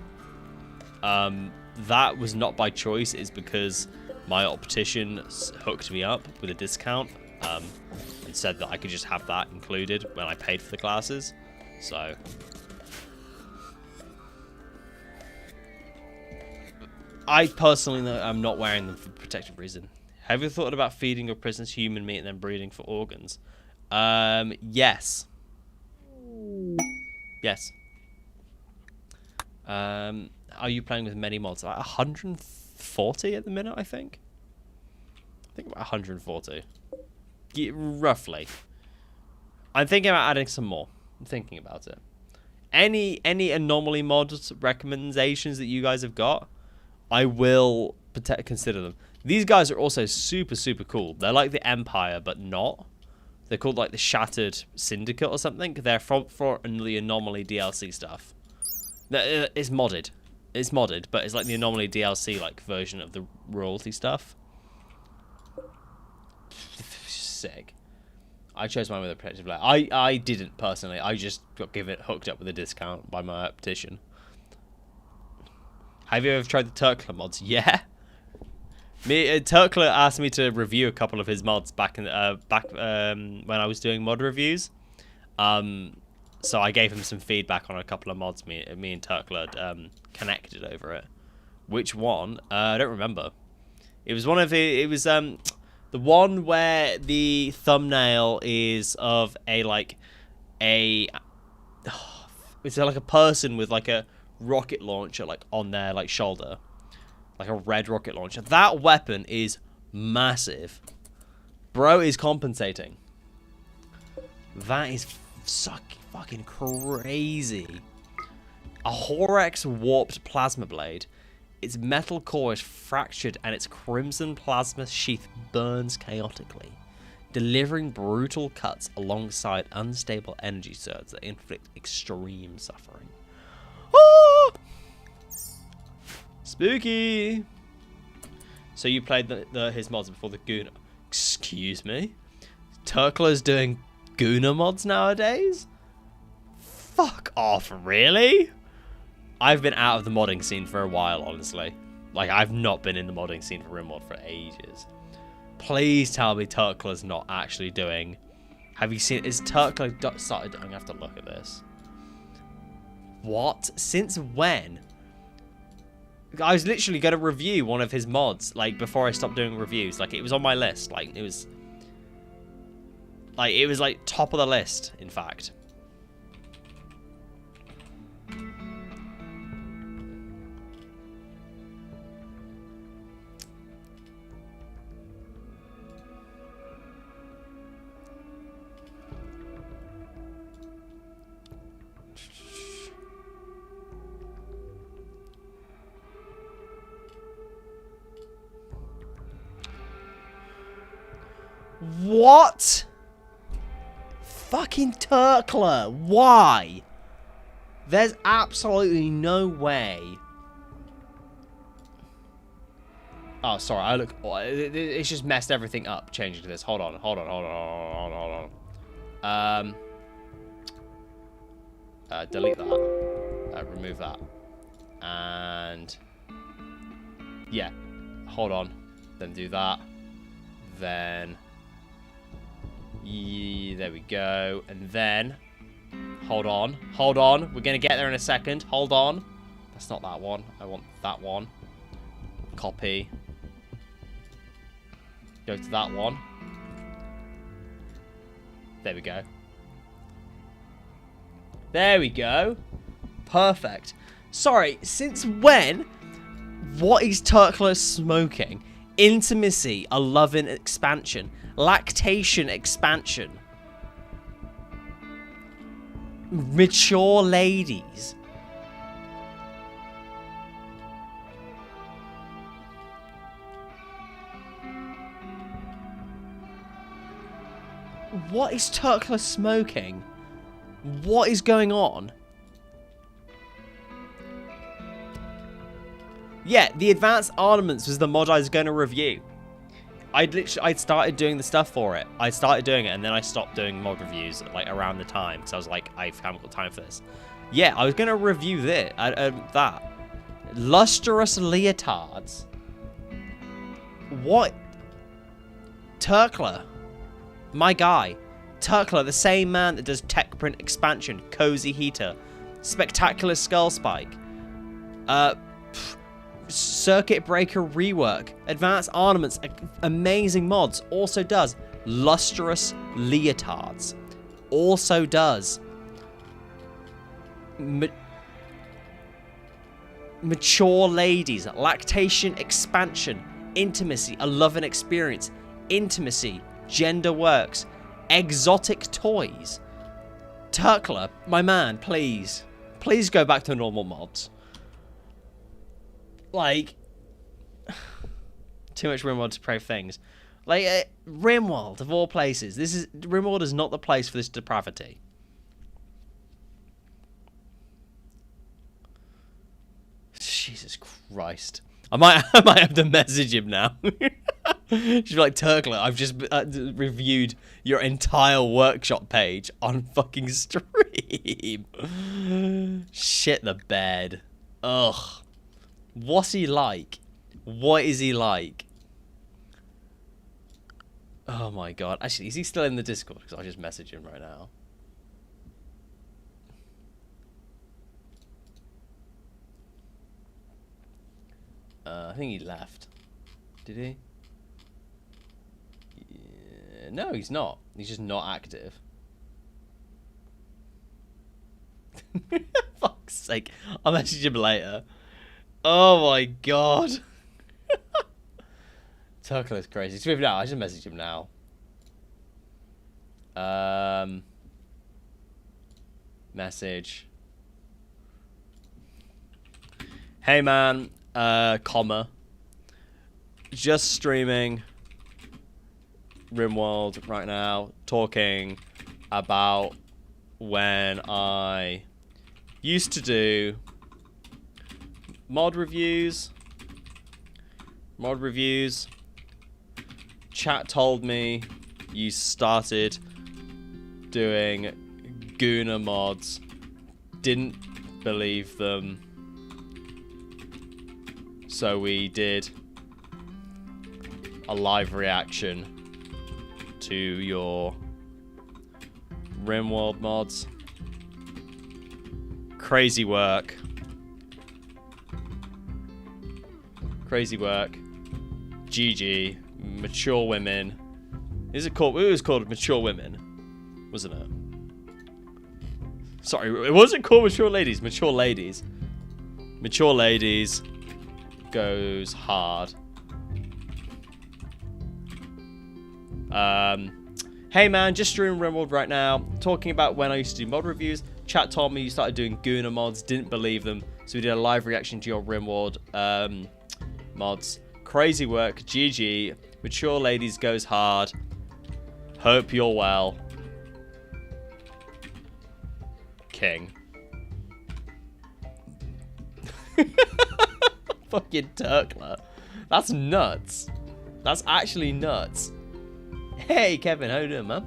That was not by choice. It's because my optician hooked me up with a discount and said that I could just have that included when I paid for the glasses. So I personally know I'm not wearing them for protective reason. Have you thought about feeding your prisoners human meat and then breeding for organs? Yes. Yes. Are you playing with many mods? 140 at the minute, I think. About 140. roughly. I'm thinking about adding some more. I'm thinking about it. Any Anomaly mods recommendations that you guys have got, I will consider them. These guys are also super, super cool. They're like the Empire, but not. They're called like the Shattered Syndicate or something. They're for the Anomaly DLC stuff. It's modded. It's modded, but it's like the Anomaly DLC like version of the royalty stuff. Sick. I chose mine with a protective layer. I didn't personally. I just got hooked up with a discount by my optician. Have you ever tried the Turkler mods? Yeah. Turkler asked me to review a couple of his mods back when I was doing mod reviews. So I gave him some feedback on a couple of mods. Me and Turkler connected over it. Which one? I don't remember. It was one of the. It was the one where the thumbnail is of it's like a person with like a rocket launcher like on their like shoulder. Like a red rocket launcher. That weapon is massive. Bro is compensating. That is fucking crazy. A Horex warped plasma blade. Its metal core is fractured and its crimson plasma sheath burns chaotically, delivering brutal cuts alongside unstable energy surges that inflict extreme suffering. Ah! Spooky. So you played his mods before the Guna. Excuse me? Turkler's doing Guna mods nowadays? Fuck off, really? I've been out of the modding scene for a while, honestly. Like, I've not been in the modding scene for Rimworld for ages. Please tell me Turkler's not actually doing... Have you seen... Is Turkler started... I'm gonna have to look at this. What? Since when? I was literally going to review one of his mods, like, before I stopped doing reviews. Like, it was on my list. Like, it was... Like, top of the list, in fact. What? Fucking Turkler. Why? There's absolutely no way. Oh, sorry. It's just messed everything up changing to this. Hold on. Delete that. Remove that. And... yeah. Hold on. Then do that. Then... yeah, there we go. And then... hold on. We're going to get there in a second. Hold on. That's not that one. I want that one. Copy. Go to that one. There we go. There we go. Perfect. Sorry, since when? What is Turkler smoking? Intimacy, a loving expansion. Lactation expansion. Mature ladies. What is Turkler smoking? What is going on? Yeah, the Advanced Armaments was the mod I was going to review. I'd started doing the stuff for it. I started doing it, and then I stopped doing mod reviews like around the time because I was like, I haven't got time for this. Yeah, I was going to review that. Lustrous leotards. What? Turkler. My guy. Turkler, the same man that does Tech Print Expansion, Cozy Heater, Spectacular Skull Spike, Circuit Breaker Rework, Advanced Armaments, amazing mods, also does Lustrous Leotards, also does Mature Ladies, Lactation Expansion, Intimacy, a Love and Experience, Intimacy, Gender works. Exotic toys. Turkler, my man, please. Please go back to normal mods. Like, too much Rimworld to pray things. Like, Rimworld, of all places. Rimworld is not the place for this depravity. Jesus Christ. I might have to message him now. She's like, Turkler, I've just reviewed your entire workshop page on fucking stream. Shit the bed. Ugh. What's he like? What is he like? Oh my god. Actually, is he still in the Discord? Because I'll just message him right now. I think he left. Did he? Yeah. No, he's not. He's just not active. Fuck's sake. I'll message him later. Oh my god. Turkler's crazy. It's moving out. I just message him now. Message. Hey man. Comma. Just streaming Rimworld right now, talking about when I used to do mod reviews. Chat told me you started doing Guna mods. Didn't believe them. So we did a live reaction to your Rimworld mods. Crazy work. Crazy work. GG. Mature women. Is it called? It was called Mature Women, wasn't it? Sorry, it wasn't called Mature Ladies. Mature Ladies. Mature Ladies goes hard. Hey man, just streaming Rimworld right now, talking about when I used to do mod reviews. Chat told me you started doing Guna mods, didn't believe them, so we did a live reaction to your Rimworld mods. Crazy work, GG. Mature Ladies goes hard. Hope you're well. King. Fucking Turkler. That's nuts. That's actually nuts. Hey, Kevin, how you doing, man?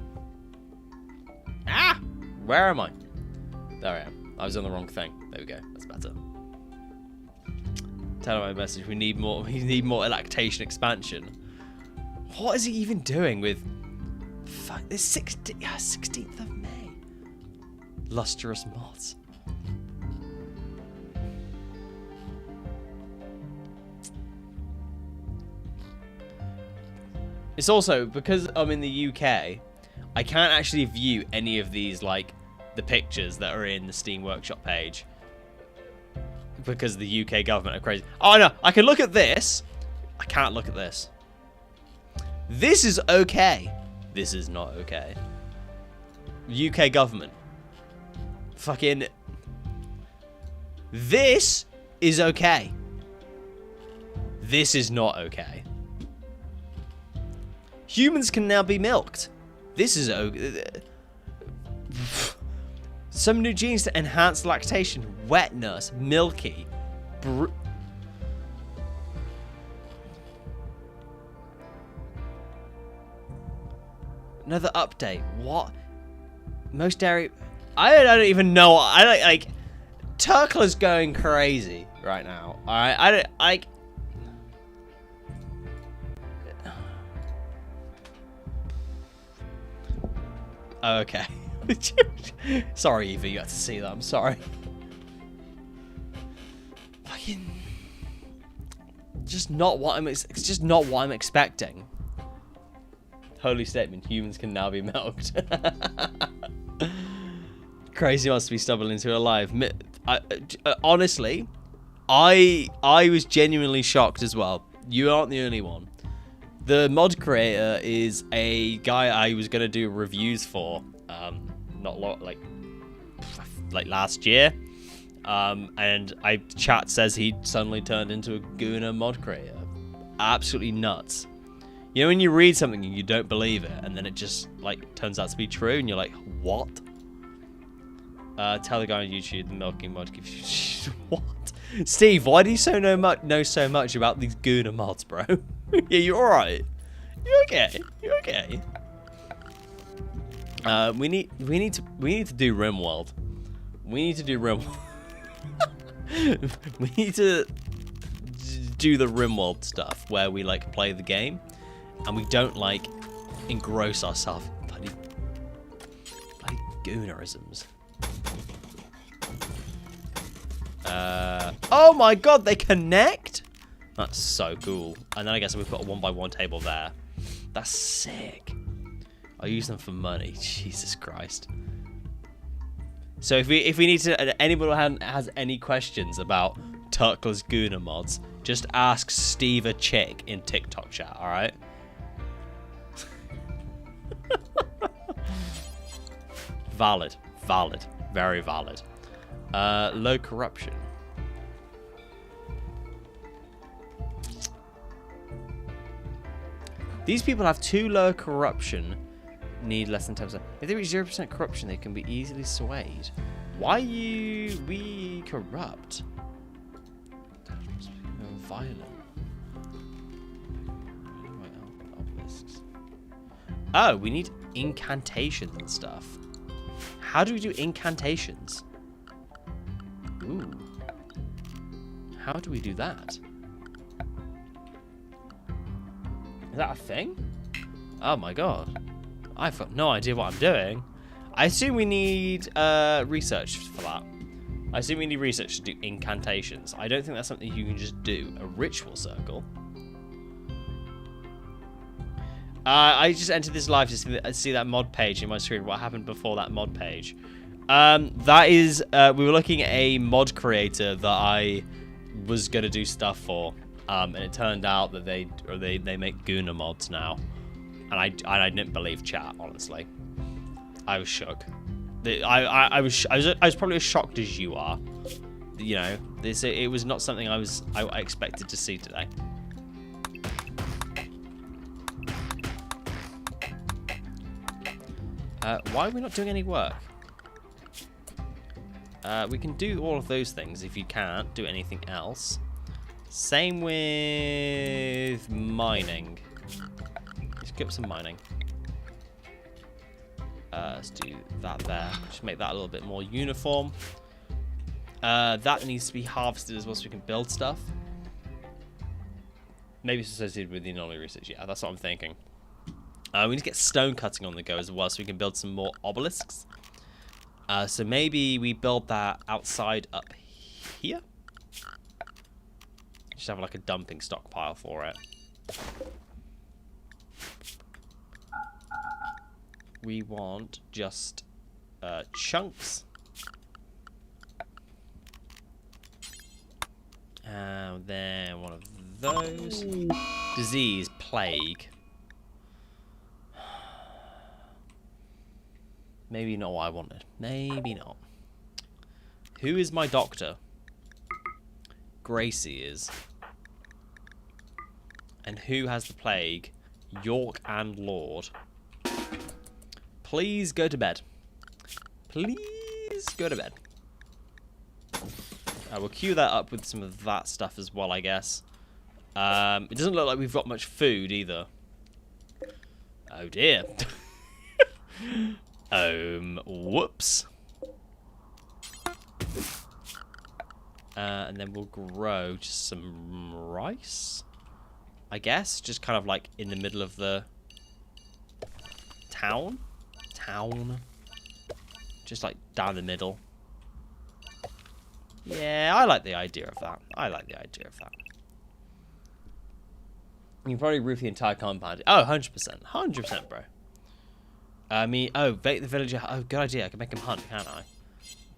Ah! Where am I? There I am. I was on the wrong thing. There we go. That's better. Tell him my message. We need more lactation expansion. What is he even doing with... Fuck, this 16th of May. Lustrous mods. It's also, because I'm in the UK, I can't actually view any of these, like, the pictures that are in the Steam Workshop page. Because the UK government are crazy. Oh, no, I can look at this. I can't look at this. This is okay. This is not okay. UK government. Fucking... This is okay. This is not okay. Humans can now be milked. This is some new genes to enhance lactation. Wet nurse, milky. Another update. What? Most dairy. I don't even know. I like. Turkler's going crazy right now. All right. I don't like. Okay. Sorry, Eva, you had to see that. I'm sorry. Fucking. Just not what I'm. It's just not what I'm expecting. Holy statement: humans can now be milked. Crazy wants to be stumbled into alive. Honestly, I was genuinely shocked as well. You aren't the only one. The mod creator is a guy I was gonna do reviews for, not long, like last year, and chat says he suddenly turned into a Guna mod creator. Absolutely nuts. You know when you read something and you don't believe it, and then it just like turns out to be true, and you're like, what? Tell the guy on YouTube the milking mod gives you what? Steve, why do you know so much about these Guna mods, bro? Yeah, you alright? You okay? You okay? We need to do Rimworld. We need to do Rimworld. We need to do the Rimworld stuff where we like play the game and we don't like engross ourselves in bloody Goonerisms. Oh my god, they connect? That's so cool. And then I guess we've got a 1x1 table there. That's sick. I'll use them for money. Jesus Christ. So if we need to, anybody has any questions about Turkla's Guna mods, just ask Steve a chick in TikTok chat, alright? Valid. Valid. Very valid. Low corruption. These people have too low corruption, need less than 10%. If they reach 0% corruption, they can be easily swayed. Why we corrupt? Violent. Oh, we need incantations and stuff. How do we do incantations? Ooh. How do we do that? Is that a thing? Oh my god. I've got no idea what I'm doing. I assume we need research for that. I assume we need research to do incantations. I don't think that's something you can just do. A ritual circle. I just entered this live to see that mod page in my screen. What happened before that mod page? That is, we were looking at a mod creator that I was gonna do stuff for, and it turned out that they make Guna mods now, and I didn't believe chat, honestly. I was shook. I was probably as shocked as you are. You know, it was not something I expected to see today. Why are we not doing any work? We can do all of those things if you can't do anything else. Same with mining. Let's get some mining. Let's do that there. Just make that a little bit more uniform. That needs to be harvested as well so we can build stuff. Maybe it's associated with the anomaly research. Yeah, that's what I'm thinking. We need to get stone cutting on the go as well so we can build some more obelisks. So maybe we build that outside up here. Just have like a dumping stockpile for it. We want just chunks. And then one of those. Disease, plague. Maybe not what I wanted. Maybe not. Who is my doctor? Gracie is. And who has the plague? York and Lord. Please go to bed. Please go to bed. We'll queue that up with some of that stuff as well, I guess. It doesn't look like we've got much food either. Oh dear. Whoops. And then we'll grow just some rice, I guess, just kind of like in the middle of the town. Just like down the middle. Yeah, I like the idea of that. You can probably roof the entire compound. Oh, 100%. 100%, bro. Bait the villager. Oh, good idea. I can make him hunt, can't I?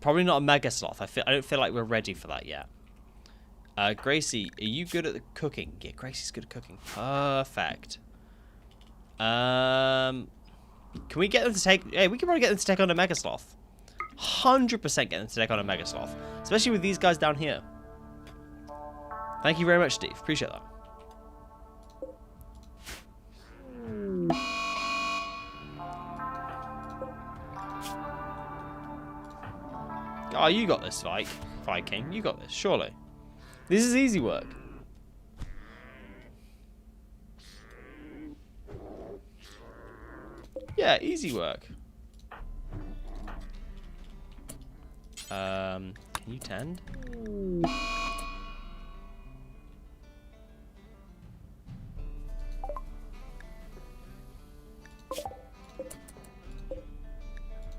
Probably not a mega sloth. I don't feel like we're ready for that yet. Gracie, are you good at the cooking? Yeah, Gracie's good at cooking. Perfect. Can we get them to take... Hey, we can probably get them to take on a Mega Sloth. 100% get them to take on a Mega Sloth. Especially with these guys down here. Thank you very much, Steve. Appreciate that. Oh, you got this, Viking. You got this, surely. This is easy work. Yeah, easy work. Can you tend?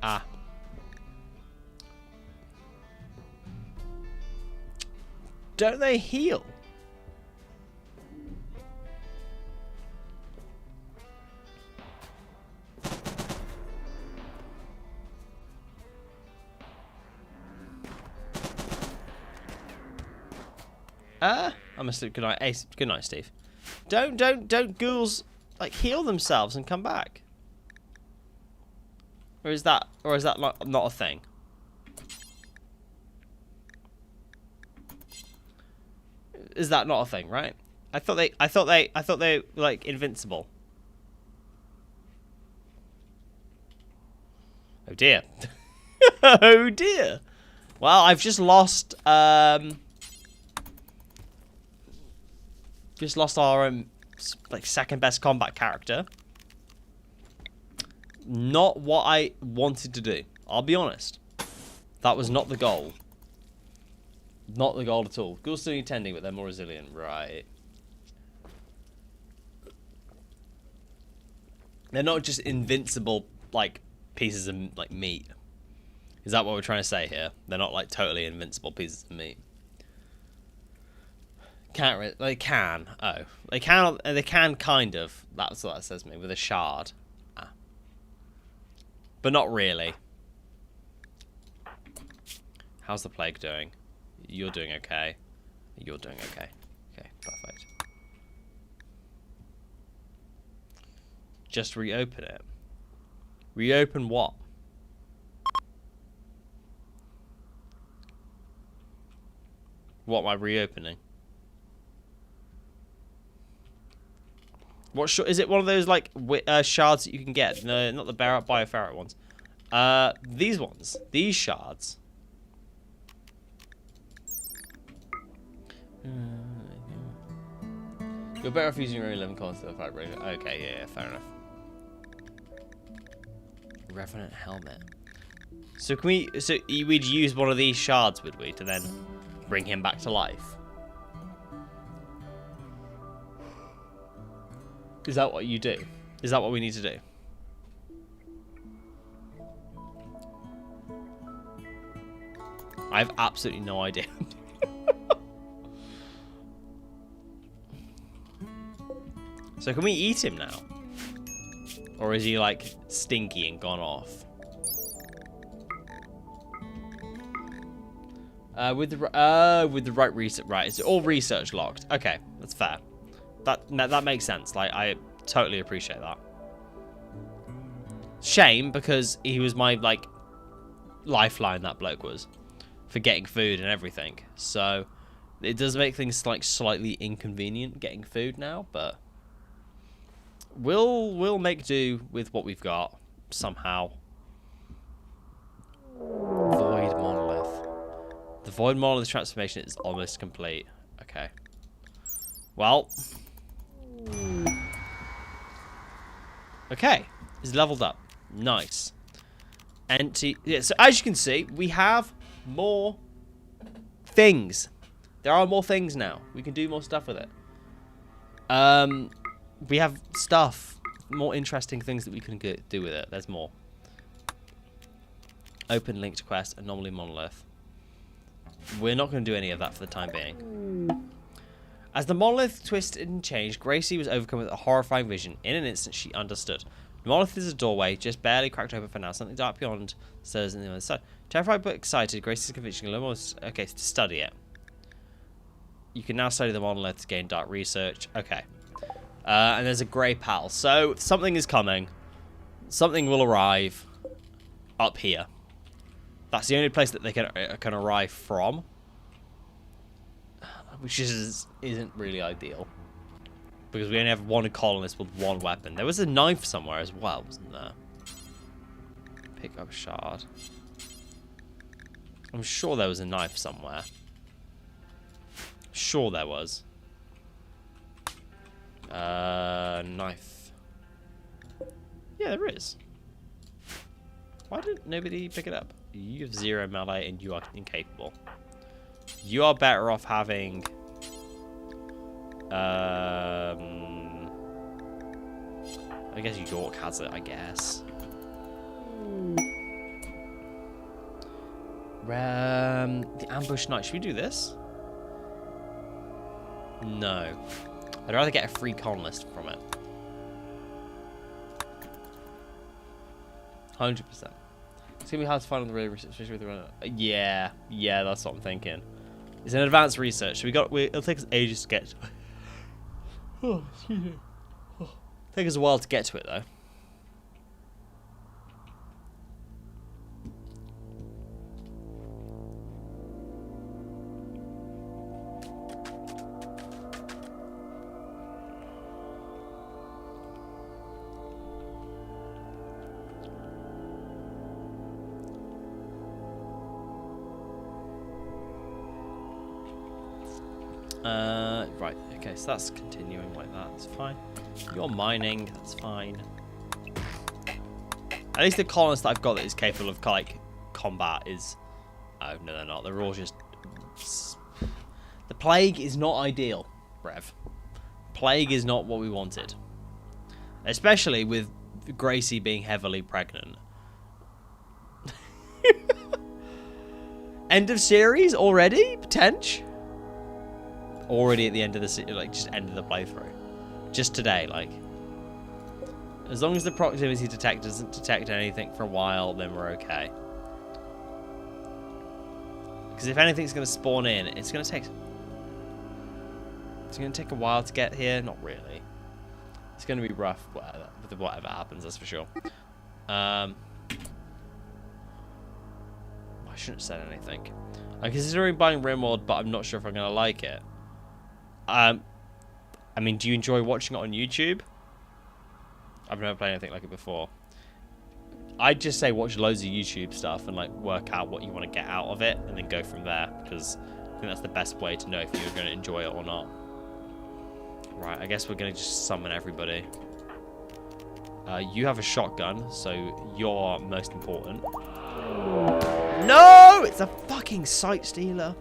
Ah. Don't they heal? I'm asleep. Good night, Ace. Good night, Steve. Don't ghouls like heal themselves and come back? Or is that not a thing? Is that not a thing, right? I thought they were like invincible. Oh dear. Oh dear. Well, I've just lost our like second best combat character. Not what I wanted to do. I'll be honest. That was not the goal. Not the goal at all. Ghouls still need tending, but they're more resilient. Right. They're not just invincible, like, pieces of, like, meat. Is that what we're trying to say here? They're not, like, totally invincible pieces of meat. They can. Oh. They can kind of. That's what that says to me. With a shard. Ah. But not really. How's the plague doing? You're doing okay. You're doing okay. Okay, perfect. Just reopen it. Reopen what? What am I reopening? What is it? One of those like shards that you can get? No, not the Bioferret ones. These ones. These shards. You're better off using your own 11 coins to the fight breaker. Okay, yeah, fair enough. Revenant helmet. So can we? So we'd use one of these shards, would we, to then bring him back to life? Is that what you do? Is that what we need to do? I have absolutely no idea. So can we eat him now? Or is he like stinky and gone off? With the right research, right? It's all research locked. Okay, that's fair. That makes sense. Like I totally appreciate that. Shame because he was my like lifeline. That bloke was for getting food and everything. So it does make things like slightly inconvenient getting food now, but. We'll make do with what we've got somehow. Void monolith. The void monolith transformation is almost complete. Okay. Well. Okay. It's leveled up. Nice. Empty. Yeah, so as you can see, we have more things. There are more things now. We can do more stuff with it. We have stuff, more interesting things that we can do with it. There's more. Open linked quest, Anomaly monolith. We're not going to do any of that for the time being. As the monolith twisted and changed, Gracie was overcome with a horrifying vision. In an instant, she understood. The monolith is a doorway, just barely cracked open for now. Something dark beyond stirs on the other side. Terrified but excited, Gracie's conviction almost okay to study it. You can now study the monolith to gain dark research. Okay. And there's a grey pal. So something is coming. Something will arrive up here. That's the only place that they can arrive from. Which isn't really ideal. Because we only have one colonist with one weapon. There was a knife somewhere as well, wasn't there? Pick up a shard. I'm sure there was a knife somewhere. Sure there was. Knife. Yeah, there is. Why did nobody pick it up? You have 0 melee and you are incapable. You are better off having... I guess York has it, I guess. The ambush knight. Should we do this? No. I'd rather get a free colonist from it. 100%. It's gonna be hard to find on the road, especially with the runner. Yeah, that's what I'm thinking. It's an advanced research. So it'll take us ages to get to it. Oh, excuse me. Oh. Take us a while to get to it, though. Right, okay, so that's continuing like that, that's fine. You're mining, that's fine. At least the colonists that I've got that is capable of, like, combat is... Oh, no, they're not. They're all just... The plague is not ideal, Rev. Plague is not what we wanted. Especially with Gracie being heavily pregnant. End of series already? Potential? Already at the end of the like just end of the playthrough, just today. Like, as long as the proximity detector doesn't detect anything for a while, then we're okay. Because if anything's going to spawn in, it's going to take a while to get here. Not really. It's going to be rough, whatever happens. That's for sure. I shouldn't have said anything. I'm considering buying Rimworld, but I'm not sure if I'm going to like it. I mean, do you enjoy watching it on YouTube? I've never played anything like it before. I'd just say watch loads of YouTube stuff and like work out what you want to get out of it and then go from there, because I think that's the best way to know if you're going to enjoy it or not. Right, I guess we're going to just summon everybody. You have a shotgun, so you're most important. No! It's a fucking sight stealer.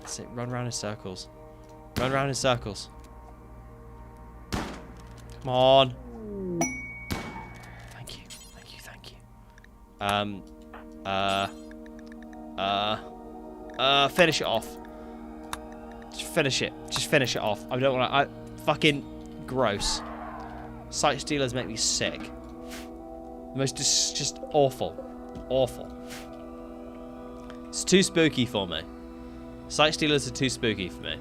That's it, run around in circles. Run around in circles. Come on. Thank you. Thank you. Thank you. Finish it off. Just finish it. Just finish it off. I don't want to... Fucking gross. Sight stealers make me sick. The most just awful. Awful. It's too spooky for me. Sight stealers are too spooky for me.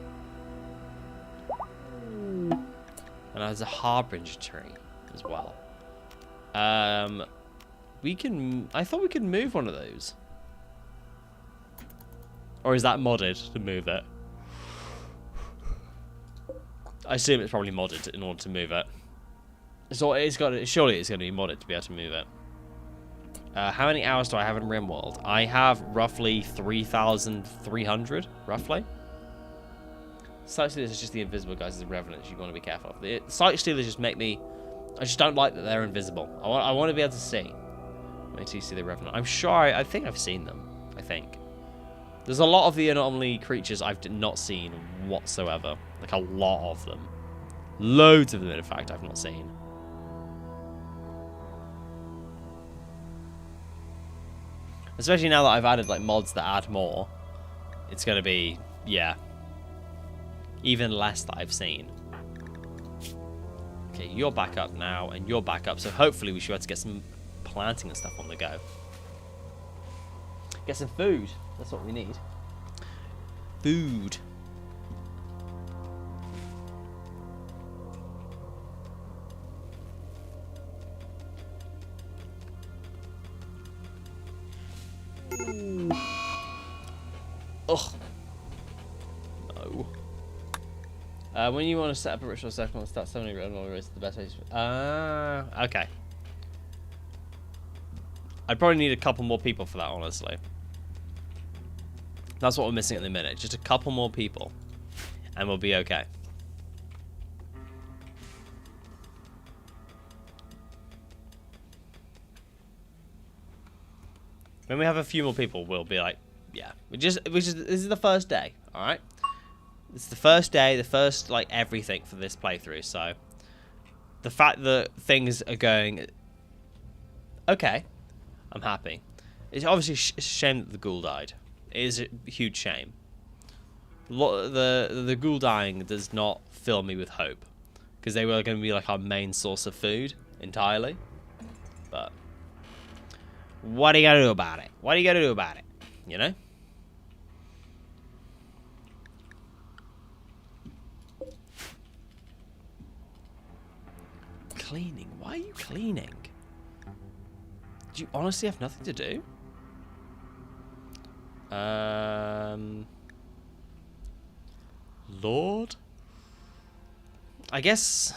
And there's a harbinger tree as well. We can... I thought we could move one of those. Or is that modded to move it? I assume it's probably modded in order to move it. So it's got... Surely it's going to be modded to be able to move it. How many hours do I have in Rimworld? I have roughly 3,300, roughly. Sight stealers is just the invisible guys, the revenants you want to be careful of. The sight stealers just make me... I just don't like that they're invisible. I want to be able to see. Wait till you see the revenant. I'm sure I think I've seen them. I think. There's a lot of the anomaly creatures I've not seen whatsoever. Like a lot of them. Loads of them, in fact, I've not seen. Especially now that I've added like mods that add more. It's going to be, yeah, even less that I've seen. Okay, you're back up now, and you're back up, so hopefully we should be able to get some planting and stuff on the go. Get some food. That's what we need. Food. When you want to set up a ritual circle and start summoning Anomaly, it's the best way to... okay. I'd probably need a couple more people for that, honestly. That's what we're missing at the minute. Just a couple more people. And we'll be okay. When we have a few more people, we'll be like, yeah. This is the first day, alright? It's the first day, the first, like, everything for this playthrough, so... The fact that things are going... okay. I'm happy. It's obviously a shame that the ghoul died. It is a huge shame. The ghoul dying does not fill me with hope. Because they were going to be, like, our main source of food, entirely. But... what are you going to do about it? What are you going to do about it? You know? Cleaning? Why are you cleaning? Do you honestly have nothing to do? Lord? I guess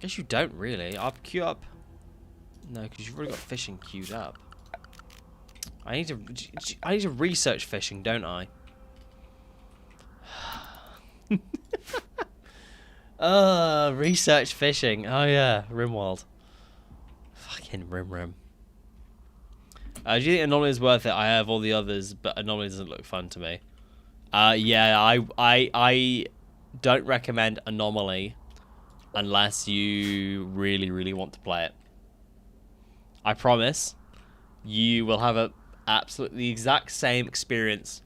you don't really. I'll queue up. No, because you've already got fishing queued up. I need to research fishing, don't I? Research fishing. Oh yeah, Rimworld. Fucking Rim. Do you think Anomaly is worth it? I have all the others, but Anomaly doesn't look fun to me. Yeah, I don't recommend Anomaly unless you really want to play it. I promise you will have a absolutely exact same experience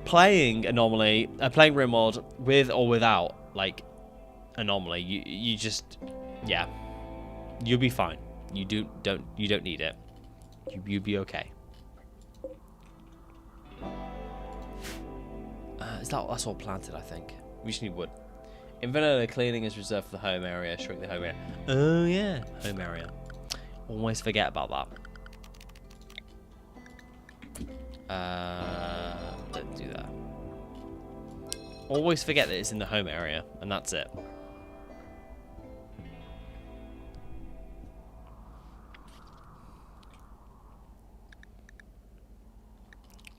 playing Anomaly, playing Rimworld with or without like Anomaly. You just, yeah, you'll be fine. You don't need it. You'll be okay. That's all planted, I think. We just need wood. In vanilla, cleaning is reserved for the home area. Shrink the home area. Oh yeah, home area. Always forget about that. Don't do that. Always forget that it's in the home area, and that's it.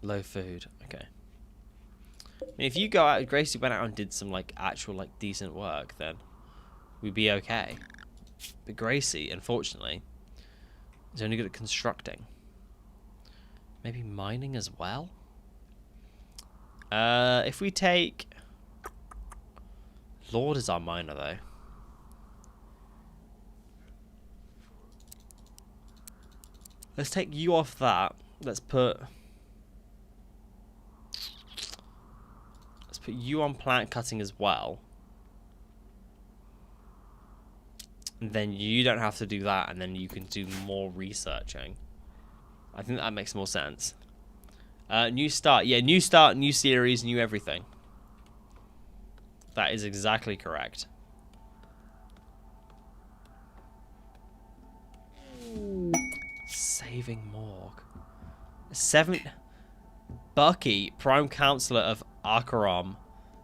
Low food. Okay. I mean, if you go out, Gracie went out and did some like actual like decent work, then we'd be okay. But Gracie, unfortunately, is only good at constructing. Maybe mining as well. If we take Lord is our miner though. Let's take you off that. Let's put you on plant cutting as well. And then you don't have to do that, and then you can do more researching. I think that makes more sense. New start. Yeah, new start, new series, new everything. That is exactly correct. Saving Morgue. Bucky, Prime Counselor of Akaram,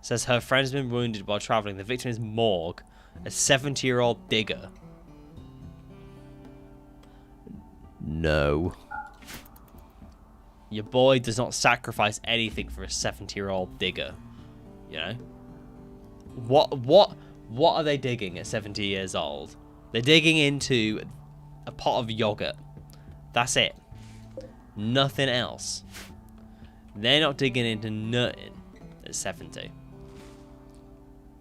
says her friend has been wounded while traveling. The victim is Morgue, a 70-year-old digger. No. Your boy does not sacrifice anything for a 70-year-old digger. You know? What are they digging at 70 years old? They're digging into a pot of yogurt. That's it. Nothing else. They're not digging into nothing at 70.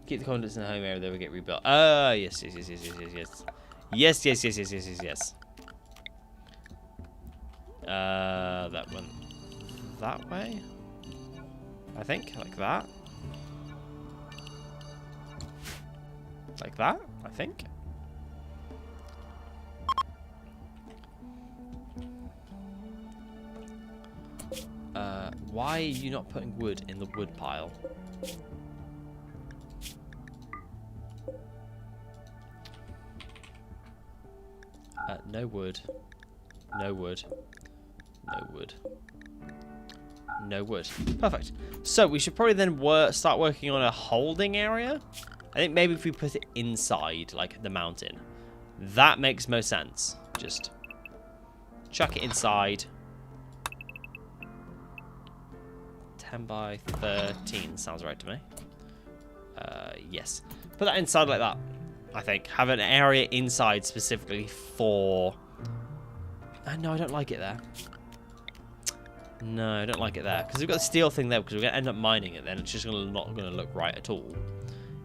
Keep the contents in the home area, they will get rebuilt. Oh, yes. Yes. That went that way? I think, like that. Like that, I think. Why are you not putting wood in the wood pile? No wood. No wood. No wood. No wood. Perfect. So we should probably then start working on a holding area. I think maybe if we put it inside, like the mountain. That makes most sense. Just chuck it inside. 10 by 13 sounds right to me. Yes. Put that inside like that, I think. Have an area inside specifically for... no, I don't like it there. No, I don't like it there. Because we've got the steel thing there, because we're going to end up mining it then. It's just not going to look right at all.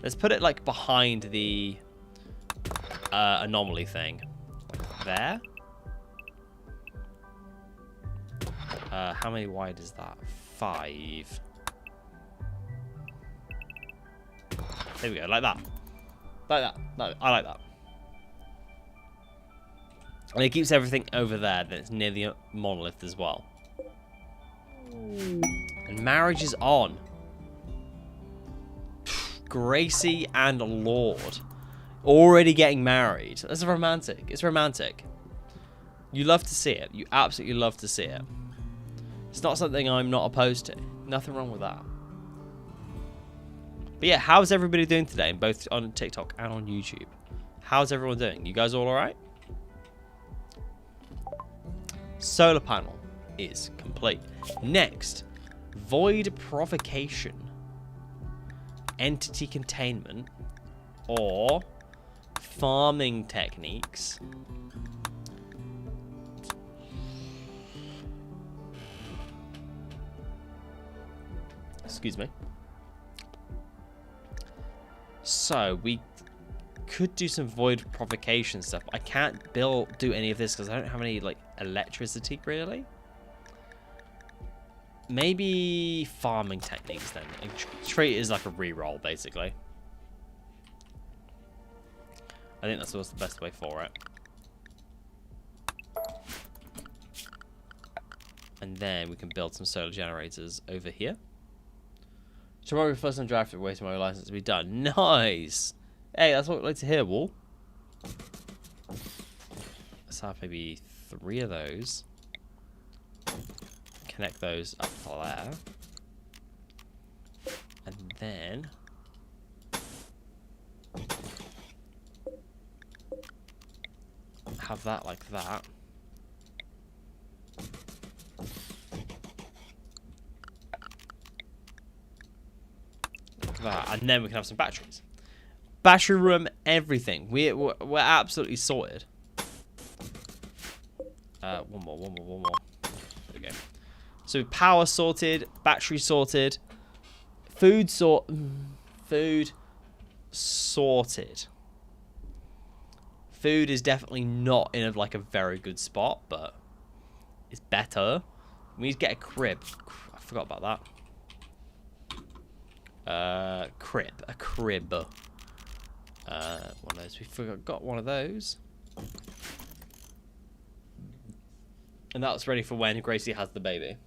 Let's put it like behind the anomaly thing. There. How many wide is that? 5. There we go, like that. Like that. I like that. And it keeps everything over there that's near the monolith as well. And marriage is on. Gracie and Lord. Already getting married. That's romantic. It's romantic. You love to see it. You absolutely love to see it. It's not something I'm not opposed to. Nothing wrong with that. But yeah, how's everybody doing today? Both on TikTok and on YouTube. How's everyone doing? You guys all alright? Solar panel is complete. Next, void provocation, entity containment, or farming techniques. Excuse me. So we could do some void provocation stuff. I can't do any of this because I don't have any like electricity really. Maybe farming techniques then. Treat it as like a reroll basically. I think that's the best way for it. And then we can build some solar generators over here. Tomorrow, first time drafted, waiting for my license to be done. Nice! Hey, that's what I'd like to hear, Wall. Let's have maybe 3 of those. Connect those up there. And then... have that like that. And then we can have some batteries. Battery room, everything. We're absolutely sorted. One more. There we go. So power sorted, battery sorted, food sorted. Food is definitely not in a very good spot, but it's better. We need to get a crib. I forgot about that. A crib. One of those. We got one of those. And that's ready for when Gracie has the baby.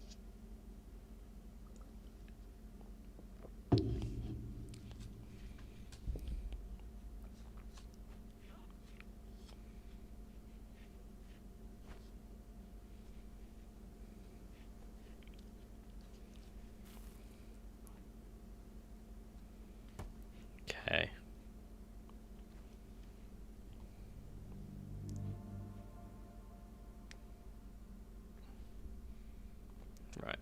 Okay. Right.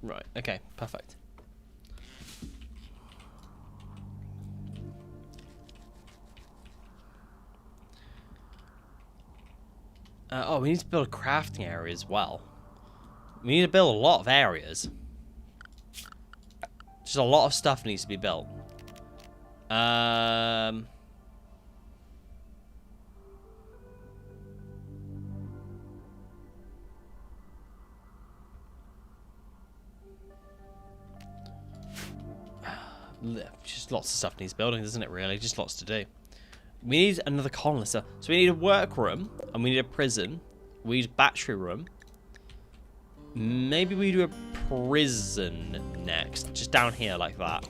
Right, okay, perfect. Oh, we need to build a crafting area as well. We need to build a lot of areas. Just a lot of stuff needs to be built. Just lots of stuff needs building, doesn't it, really? Just lots to do. We need another colonist. So we need a workroom, and we need a prison. We need a battery room. Maybe we do a prison next. Just down here like that.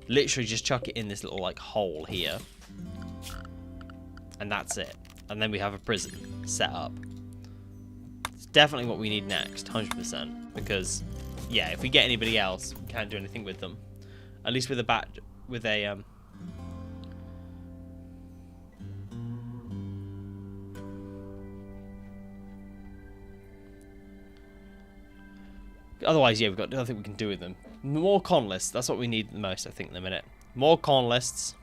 Literally just chuck it in this little, hole here. And that's it. And then we have a prison set up. definitely what we need next, 100%. Because, yeah, if we get anybody else, we can't do anything with them. At least with a Otherwise, yeah, we've got nothing we can do with them. More con lists. That's what we need the most, I think, in the minute. More con lists.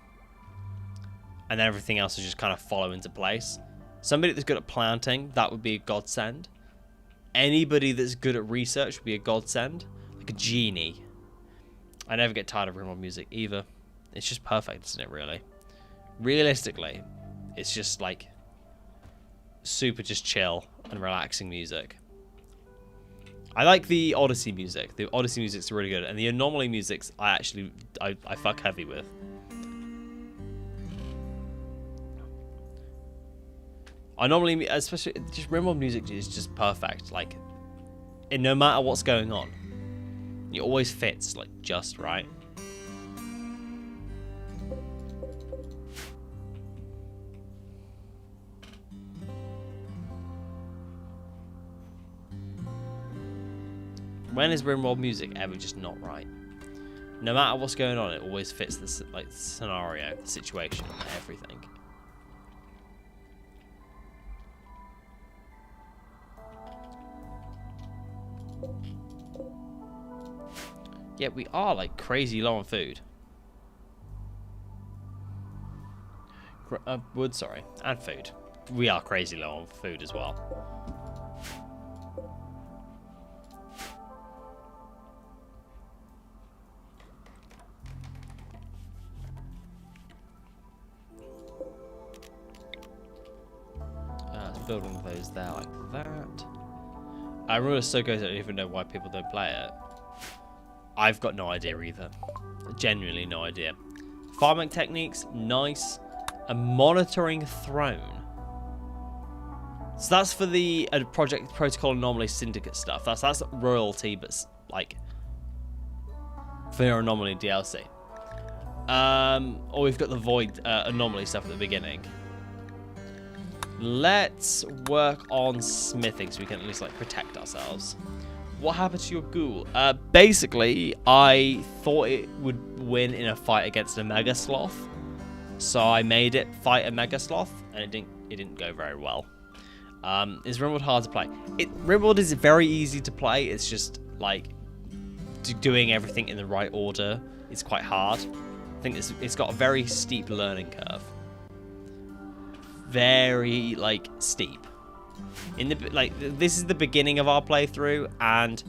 And then everything else will just kind of follow into place. Somebody that's good at planting, that would be a godsend. Anybody that's good at research would be a godsend. Like a genie. I never get tired of Rimworld music either. It's just perfect, isn't it, really? Realistically, it's just like super just chill and relaxing music. I like the Odyssey music. The Odyssey music's really good. And the Anomaly music's I fuck heavy with. Anomaly, especially just Rimworld music is just perfect. Like, no matter what's going on, it always fits like just right. When is Rimworld music ever just not right? No matter what's going on, it always fits the like scenario, the situation, everything. Yeah, we are like crazy low on food. Wood, sorry, and food. We are crazy low on food as well. Building those there like that. I remember so good I don't even know why people don't play it. I've got no idea either. Genuinely no idea. Farming techniques, nice. A monitoring throne. So that's for the Project Protocol Anomaly Syndicate stuff. That's royalty, but like for your Anomaly DLC. Or we've got the Void Anomaly stuff at the beginning. Let's work on smithing so we can at least like protect ourselves. What happened to your ghoul? Basically, I thought it would win in a fight against a Mega Sloth, so I made it fight a Mega Sloth, and it didn't go very well. Is Rimworld hard to play? Rimworld is very easy to play. It's just like doing everything in the right order. It's quite hard. I think it's got a very steep learning curve. Very like steep. In the this is the beginning of our playthrough, and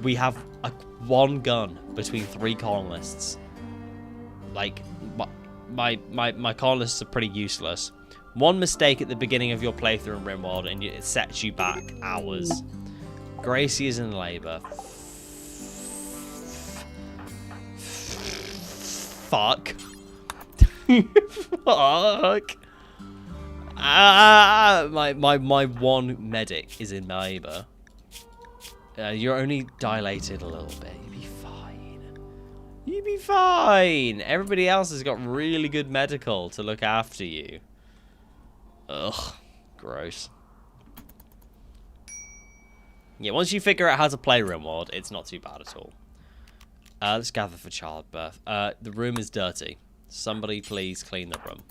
we have one gun between 3 colonists. Like my colonists are pretty useless. One mistake at the beginning of your playthrough in Rimworld and it sets you back hours. Gracie is in labor. Fuck. Fuck. My one medic is in labor. You're only dilated a little bit. You'll be fine. You'll be fine. Everybody else has got really good medical to look after you. Ugh, gross. Yeah, once you figure out how to play Rimworld, it's not too bad at all. Let's gather for childbirth. The room is dirty. Somebody please clean the room.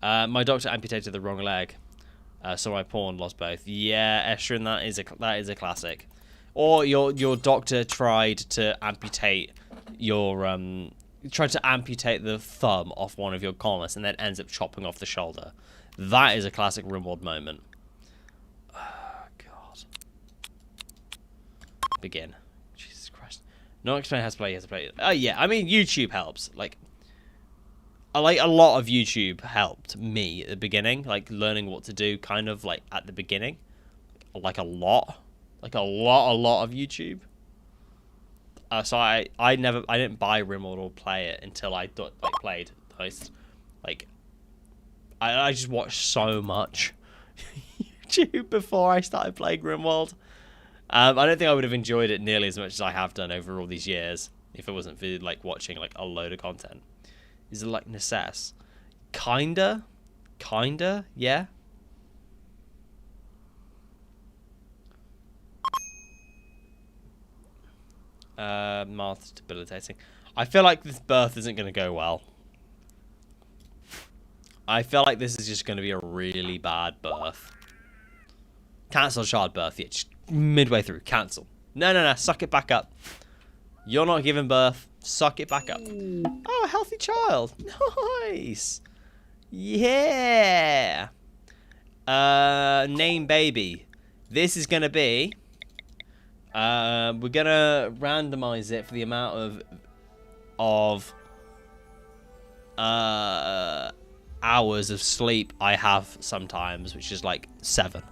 My doctor amputated the wrong leg, so my pawn lost both. Yeah, Esrin, that is a classic. Or your doctor tried to amputate the thumb off one of your colonists and then ends up chopping off the shoulder. That is a classic Rimworld moment. Oh, God. Begin. Jesus Christ. Not explain how to play. You have to play. Oh yeah, I mean YouTube helps. Like a lot of YouTube helped me at the beginning, like learning what to do kind of like at the beginning. Like a lot of YouTube. So I didn't buy Rimworld or play it until I played most. Like I just watched so much YouTube before I started playing Rimworld. I don't think I would have enjoyed it nearly as much as I have done over all these years if it wasn't for like watching like a load of content. Is it like necess? Kinda, yeah. Mild debilitating. I feel like this birth isn't going to go well. I feel like this is just going to be a really bad birth. Cancel childbirth. Yeah, just midway through. Cancel. No. Suck it back up. You're not giving birth. Suck it back up. Oh, a healthy child. Nice. Yeah. Name baby. This is going to be... we're going to randomize it for the amount of hours of sleep I have sometimes, which is like 7.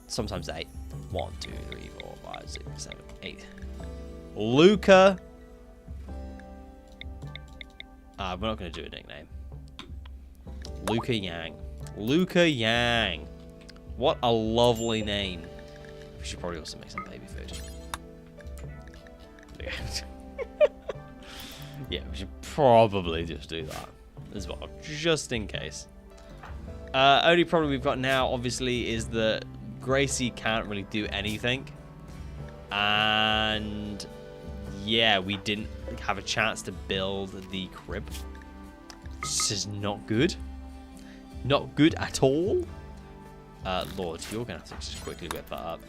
Sometimes 8. 1, 2, 3, 4, 5, 6, 7, 8. Luca. We're not going to do a nickname. Luca Yang. Luca Yang. What a lovely name. We should probably also make some baby food. Yeah, we should probably just do that as well, just in case. Only problem we've got now, obviously, is that Gracie can't really do anything. And yeah, we didn't have a chance to build the crib. This is not good. Not good at all. Lord, you're going to have to just quickly whip that up.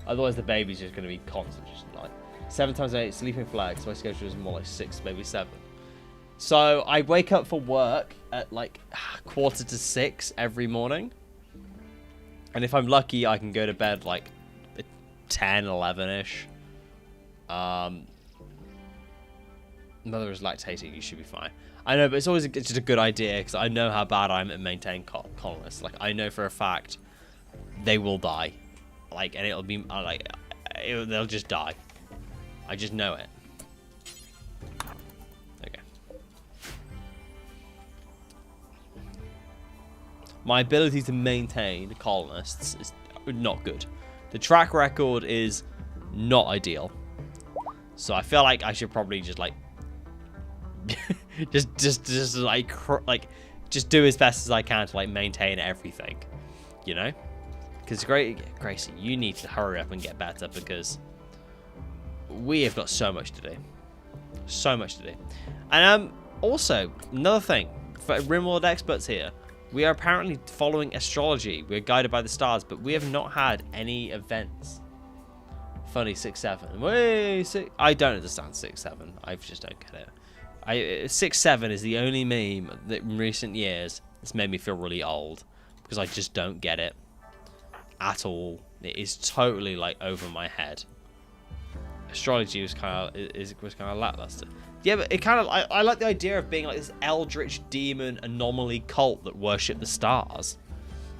Otherwise, the baby's just going to be constant. Just like 7 times 8, sleeping flag. So my schedule is more like 6, maybe 7. So I wake up for work at like 5:45 every morning. And if I'm lucky, I can go to bed like 10, 11-ish. Mother is lactating, you should be fine. I know, but it's always just a good idea because I know how bad I am at maintaining colonists. Like, I know for a fact they will die. Like, and it'll be, they'll just die. I just know it. Okay. My ability to maintain colonists is not good. The track record is not ideal. So I feel like I should probably just like just do as best as I can to like maintain everything, you know? Because Gracie, you need to hurry up and get better because we have got so much to do, so much to do. And also another thing for Rimworld experts here, we are apparently following astrology. We're guided by the stars, but we have not had any events. Funny 6-7. Wait, I don't understand 6-7. I just don't get it. 6-7 is the only meme that in recent years has made me feel really old because I just don't get it at all. It is totally like over my head. Astrology was kind of lackluster. Yeah, but it kind of I like the idea of being like this eldritch demon anomaly cult that worship the stars.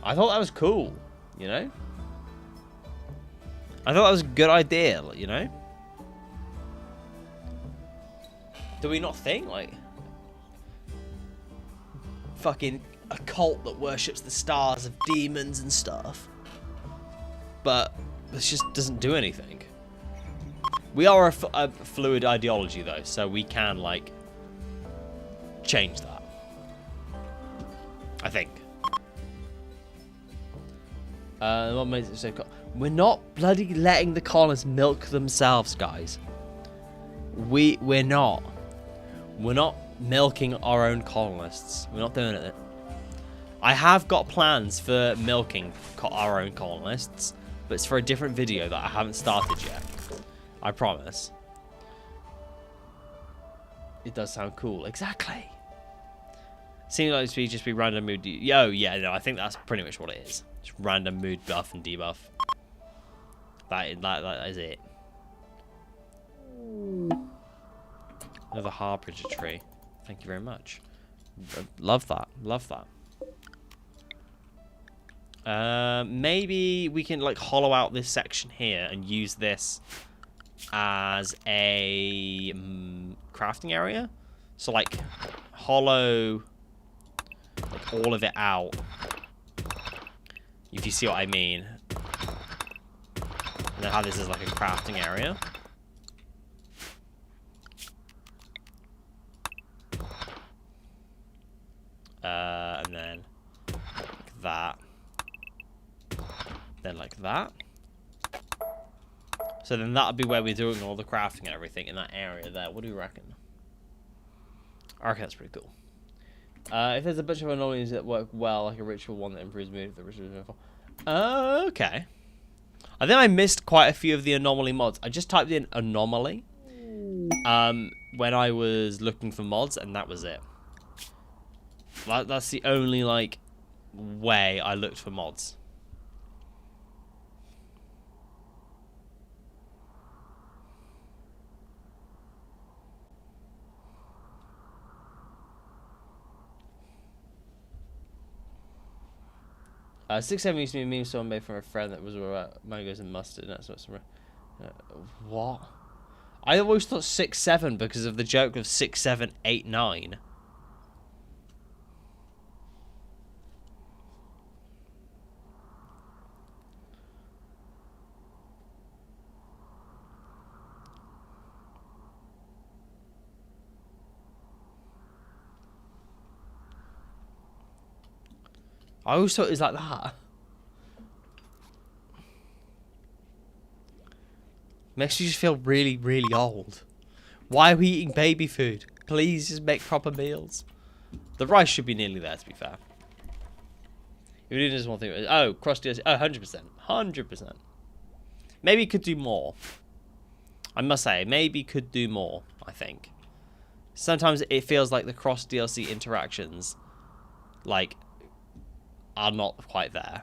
I thought that was cool, you know. I thought that was a good idea, you know. Do we not think, like, fucking a cult that worships the stars of demons and stuff? But this just doesn't do anything. We are a fluid ideology, though, so we can, like, change that. I think. What makes it so cool? We're not bloody letting the colonists milk themselves, guys. We're not. We're not milking our own colonists. We're not doing it. I have got plans for milking our own colonists, but it's for a different video that I haven't started yet. I promise. It does sound cool. Exactly. Seems like it's just be random mood. Yo, yeah, no, I think that's pretty much what it is. Just random mood buff and debuff. That is it. Another harbinger tree. Thank you very much. Love that. Love that. Maybe we can like hollow out this section here and use this as a crafting area. So like hollow like all of it out. If you see what I mean. And then how this is like a crafting area. And then like that. Then like that. So then that would be where we're doing all the crafting and everything in that area there. What do you reckon? I reckon that's pretty cool. If there's a bunch of anomalies that work well, like a ritual one that improves mood, the ritual. Okay. I think I missed quite a few of the anomaly mods. I just typed in anomaly when I was looking for mods, and that was it. That's the only like way I looked for mods. 6-7 used to be a meme someone made from a friend that was about mangoes and mustard. That's what's what? I always thought 6-7 because of the joke of 6, 7, 8, 9. I always thought it was like that. Makes you just feel really, really old. Why are we eating baby food? Please just make proper meals. The rice should be nearly there, to be fair. If we do just one thing, oh, cross DLC, oh, 100%, 100%. Maybe could do more. I must say, maybe could do more. I think. Sometimes it feels like the cross DLC interactions, like, are not quite there.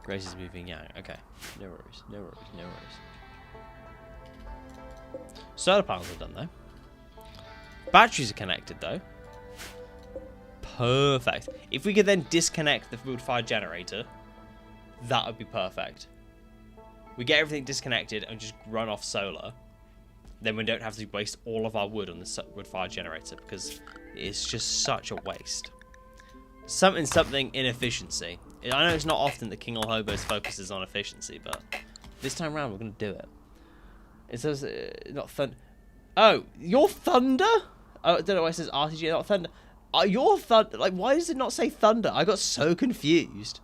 Grace is moving out. Okay. No worries. No worries. No worries. Solar panels are done, though. Batteries are connected, though. Perfect. If we could then disconnect the wood-fired generator, that would be perfect. We get everything disconnected and just run off solar. Then we don't have to waste all of our wood on the wood-fired generator because it's just such a waste. Something inefficiency. I know it's not often that King All Hobos focuses on efficiency, but this time around we're going to do it. It says, not thunder. Oh, your thunder? Oh, I don't know why it says RTG, not thunder. Your thunder, like, why does it not say thunder? I got so confused.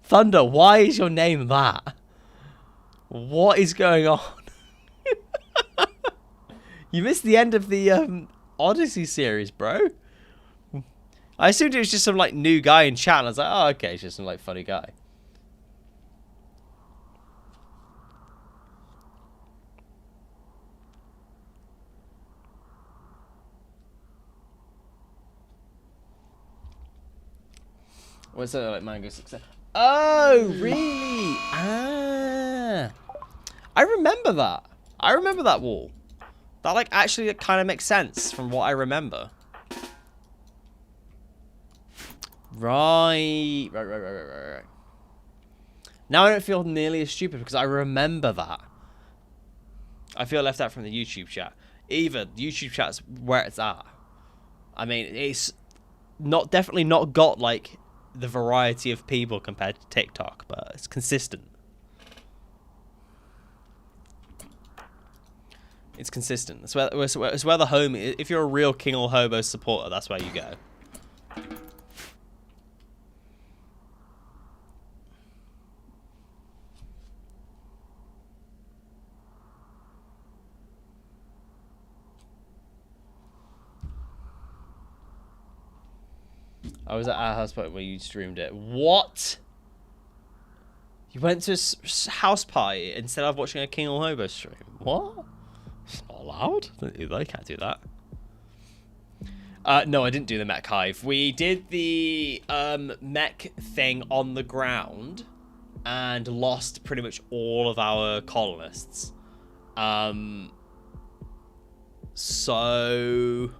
Thunder, why is your name that? What is going on? You missed the end of the Odyssey series, bro. I assumed it was just some, like, new guy in chat, and I was like, oh, okay, it's just some, like, funny guy. What's that, like, mango success? Oh, really? Ah. I remember that. I remember that wall. That, like, actually kind of makes sense from what I remember. Right. Now I don't feel nearly as stupid because I remember that. I feel left out from the YouTube chat. Either the YouTube chat's where it's at. I mean, it's definitely not got like the variety of people compared to TikTok, but it's consistent. It's consistent. It's where the home is. If you're a real King All Hobo supporter, that's where you go. I was at our house party where you streamed it. What? You went to a house party instead of watching a King All Hobo stream? What? It's not allowed. They can't do that. No, I didn't do the mech hive. We did the mech thing on the ground and lost pretty much all of our colonists. So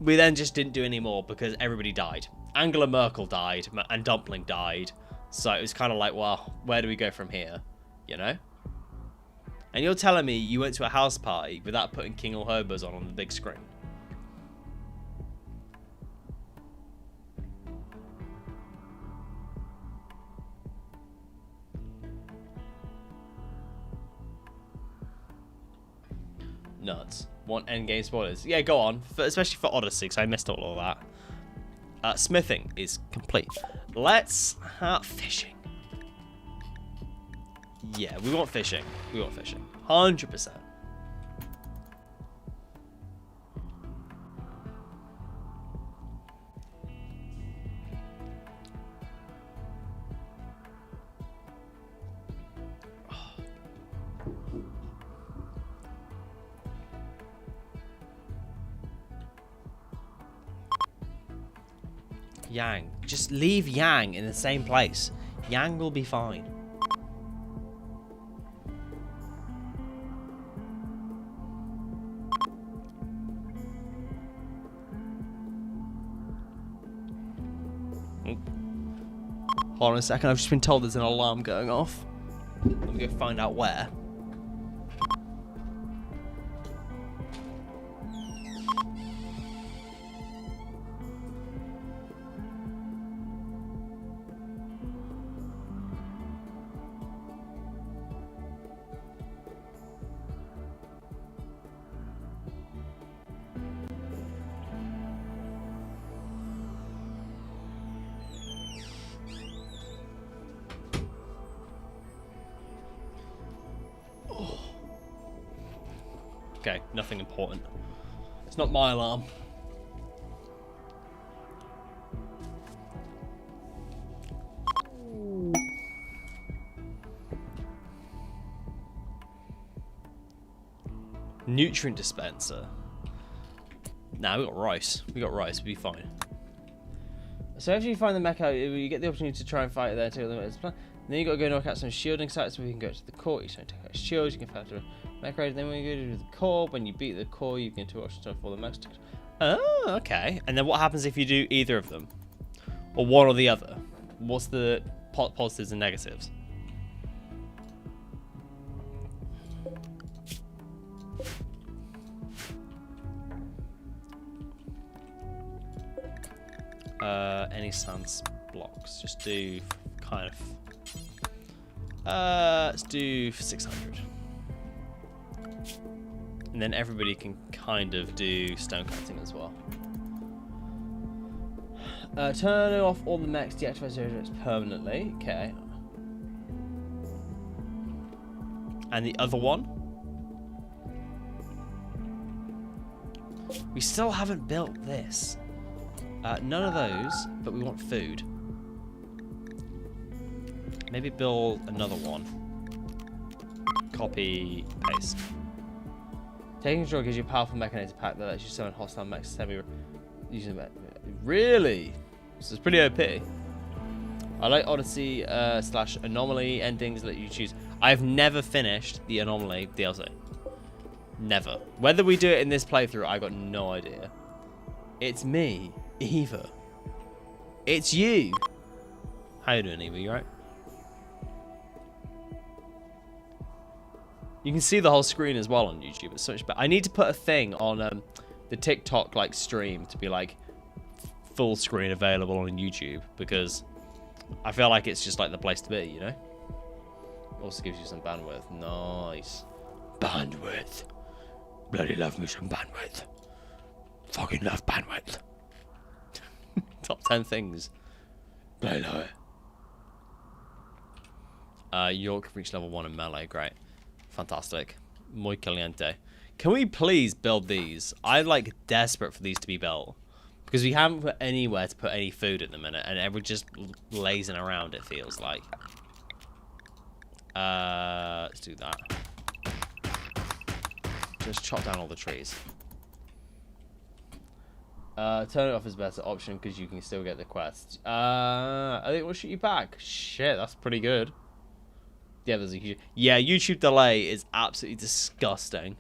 we then just didn't do any more because everybody died. Angela Merkel died and Dumpling died. So it was kind of like, well, where do we go from here? You know? And you're telling me you went to a house party without putting King of Hobos on the big screen? Nuts. Want endgame spoilers? Yeah, go on. Especially for Odyssey, because I missed all of that. Smithing is complete. Let's have fishing. Yeah, we want fishing. We want fishing. 100%. Yang. Just leave Yang in the same place. Yang will be fine. Hold on a second, I've just been told there's an alarm going off. Let me go find out where. Okay, nothing important. It's not my alarm. Nutrient dispenser. Nah, we got rice. We got rice. We'll be fine. So after you find the mecha, you get the opportunity to try and fight it there too. Then you got to go knock out some shielding sites so we can go to the core. You can take out shields. You can fight the mecha. Then when you go to the core, when you beat the core, you can two options for the mecha. Oh, okay. And then what happens if you do either of them, or one or the other? What's the positives and negatives? Any sans blocks. Just do kind of. Let's do 600. And then everybody can kind of do stone cutting as well. Turn off all the mechs, deactivate zero permanently. Okay. And the other one? We still haven't built this. None of those, but we want food. Maybe build another one. Copy, paste. Taking control gives you a powerful mechanizer pack that lets you summon hostile mechs using the Really? This is pretty OP. I like Odyssey / Anomaly endings that you choose. I've never finished the Anomaly DLC. Never. Whether we do it in this playthrough, I got no idea. It's me, Eva. It's you. How you doing, Eva? You right? You can see the whole screen as well on YouTube. It's so much better. I need to put a thing on the TikTok like stream to be like full screen available on YouTube, because I feel like it's just like the place to be, you know? Also gives you some bandwidth. Nice. Bandwidth. Bloody love me some bandwidth. Fucking love bandwidth. Top 10 things. Bloody love it. York reached level 1 in melee. Great. Fantastic. Muy caliente. Can we please build these? I'm like desperate for these to be built, because we haven't put anywhere to put any food at the minute, and we're just lazing around, it feels like. Let's do that. Just chop down all the trees. Turn it off is a better option because you can still get the quest. I think we'll shoot you back. Shit, that's pretty good. Yeah, there's a huge... Yeah, YouTube delay is absolutely disgusting.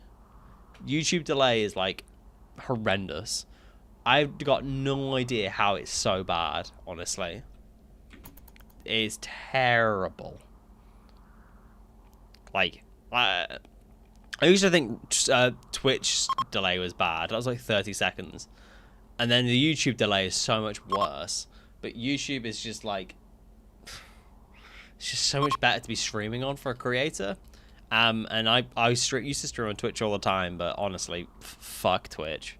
YouTube delay is, like, horrendous. I've got no idea how it's so bad, honestly. It's terrible. Like, I used to think Twitch delay was bad. That was like 30 seconds. And then the YouTube delay is so much worse. But YouTube is just like... It's just so much better to be streaming on for a creator. And I used to stream on Twitch all the time, but honestly, fuck Twitch.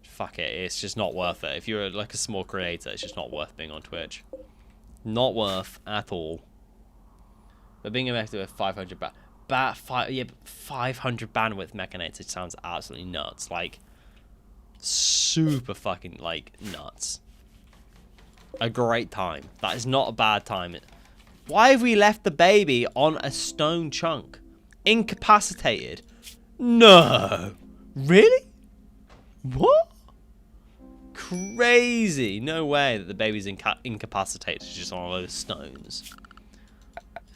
Fuck it, it's just not worth it. If you're like a small creator, it's just not worth being on Twitch. Not worth at all. But being effective with 500 500 bandwidth mechanics sounds absolutely nuts. Like, super fucking, like, nuts. A great time. That is not a bad time. Why have we left the baby on a stone chunk? Incapacitated? No. Really? What? Crazy. No way that the baby's incapacitated just on a load of stones.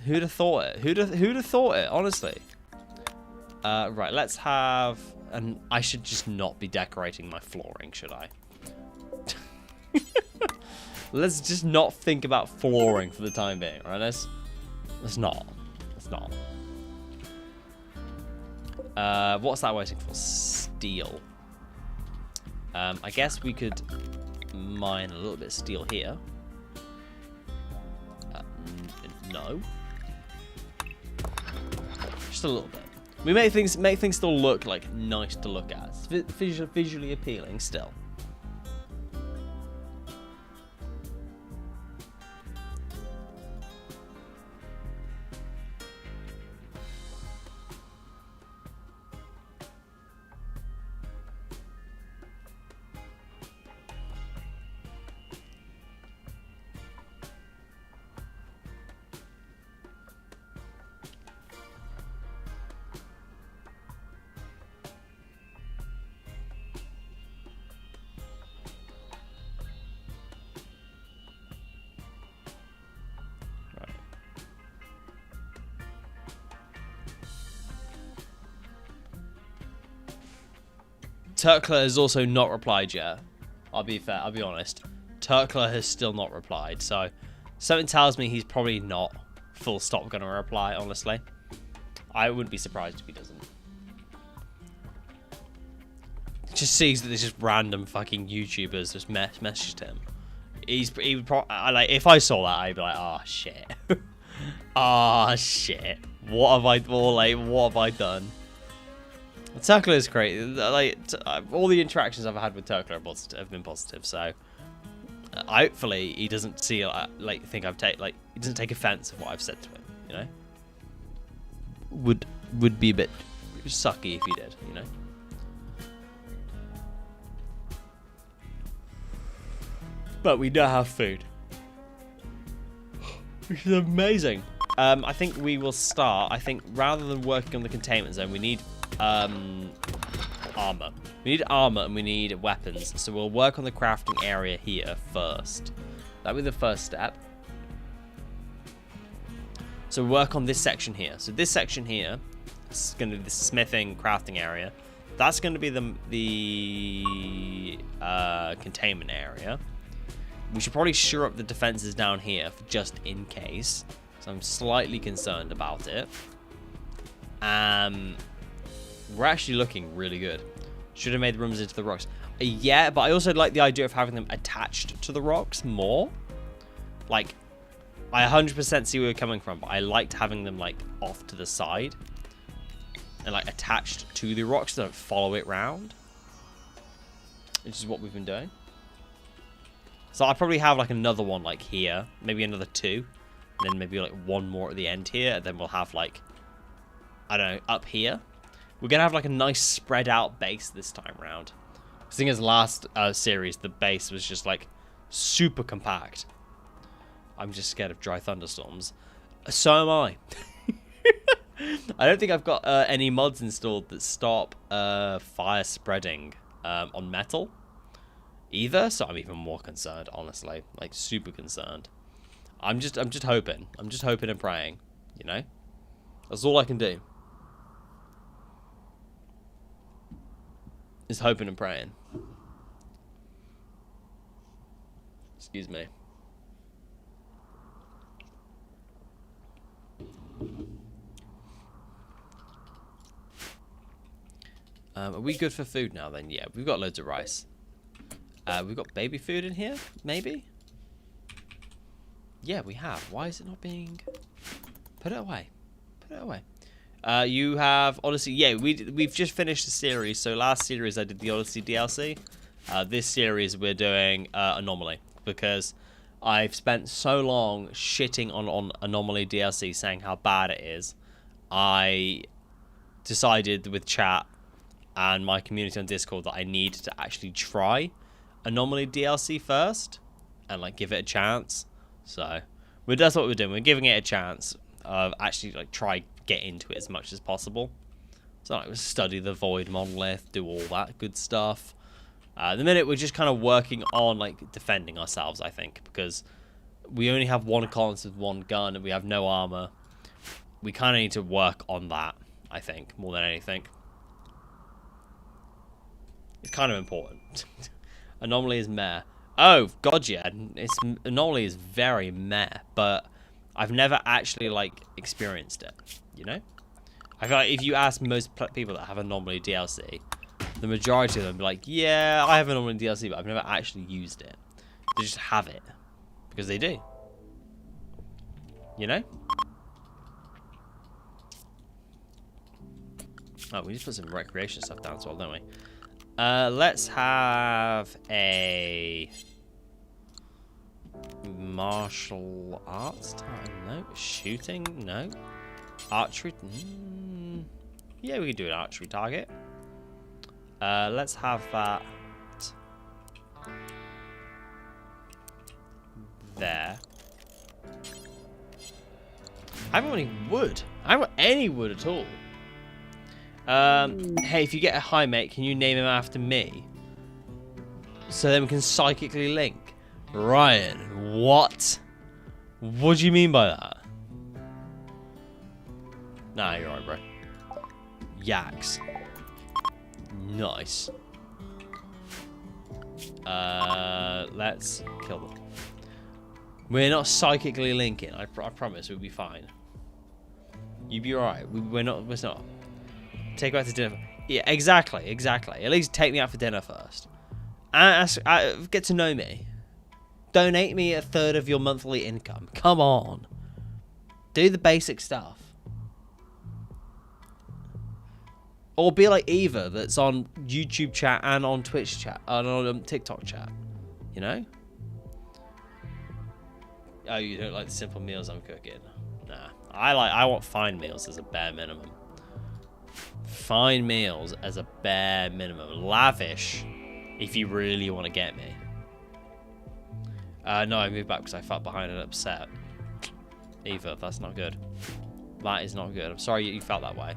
Who'd have thought it? Who'd have thought it, honestly? Right, let's have... And I should just not be decorating my flooring, should I? Let's just not think about flooring for the time being, right? Let's not. Let's not. What's that waiting for? Steel. I guess we could mine a little bit of steel here. No. Just a little bit. We make things still look like nice to look at. It's visually appealing still. Turkler has also not replied yet. I'll be fair, I'll be honest. Turkler has still not replied, so something tells me he's probably not full stop going to reply, honestly. I wouldn't be surprised if he doesn't. Just sees that there's just random fucking YouTubers just messaged him. He would probably, like, if I saw that, I'd be like, oh shit. Ah, oh, shit. What have I done? Turkler is great. Like, all the interactions I've had with Turkler have been positive. So, hopefully, he doesn't see think he doesn't take offense of what I've said to him. You know, would be a bit sucky if he did. You know. But we do have food, which is amazing. I think we will start. I think rather than working on the containment zone, we need armor. We need armor and we need weapons. So we'll work on the crafting area here first. That'll be the first step. So work on this section here. So this section here is going to be the smithing crafting area. That's going to be the containment area. We should probably shore up the defenses down here for just in case. So I'm slightly concerned about it. We're actually looking really good. Should have made the rooms into the rocks. Yeah, but I also like the idea of having them attached to the rocks more. Like, I 100% see where you're coming from, but I liked having them, like, off to the side. And, like, attached to the rocks, so don't follow it round. Which is what we've been doing. So I'll probably have, like, another one, like, here. Maybe another 2. And then maybe, like, one more at the end here. And then we'll have, like, I don't know, up here. We're going to have, like, a nice spread out base this time round. Seeing as last series, the base was just, like, super compact. I'm just scared of dry thunderstorms. So am I. I don't think I've got any mods installed that stop fire spreading on metal either, so I'm even more concerned, honestly. Like, super concerned. I'm just hoping. I'm just hoping and praying, you know? That's all I can do. Is hoping and praying. Excuse me. Are we good for food now then? Yeah, we've got loads of rice. We've got baby food in here, maybe? Yeah, we have. Why is it not being... Put it away. Put it away. You have Odyssey. Yeah, we've just finished the series. So last series I did the Odyssey DLC. This series we're doing Anomaly. Because I've spent so long shitting on Anomaly DLC, saying how bad it is. I decided with chat and my community on Discord that I need to actually try Anomaly DLC first and like give it a chance. So that's what we're doing. We're giving it a chance of actually like try get into it as much as possible. So like we study the Void monolith, do all that good stuff. The minute we're just kind of working on like defending ourselves, I think, because we only have one colonist with one gun and we have no armor. We kind of need to work on that, I think, more than anything. It's kind of important. Anomaly is meh. Oh, God, yeah. Anomaly is very meh, but I've never actually, like, experienced it, you know? I feel like if you ask most people that have Anomaly DLC, the majority of them be like, yeah, I have Anomaly DLC, but I've never actually used it. They just have it. Because they do. You know? Oh, we just put some recreation stuff down as well, don't we? Let's have a martial arts time. No. Shooting? No. Archery? Yeah, we can do an archery target. Let's have that there. I haven't got any wood. I haven't got any wood at all. Hey, if you get a high mate, can you name him after me? So then we can psychically link. Ryan, what? What do you mean by that? Nah, you're right, bro. Yaks. Nice. Let's kill them. We're not psychically linking. I promise we'll be fine. You'll be alright. We're not. Take me out to dinner. Yeah, exactly. At least take me out for dinner first. And get to know me. Donate me a third of your monthly income. Come on. Do the basic stuff. Or be like Eva, that's on YouTube chat and on Twitch chat and on TikTok chat. You know? Oh, you don't like the simple meals I'm cooking? Nah. I want fine meals as a bare minimum. Fine meals as a bare minimum. Lavish if you really want to get me. No, I moved back because I felt behind and upset. Eva, that's not good. That is not good. I'm sorry you felt that way.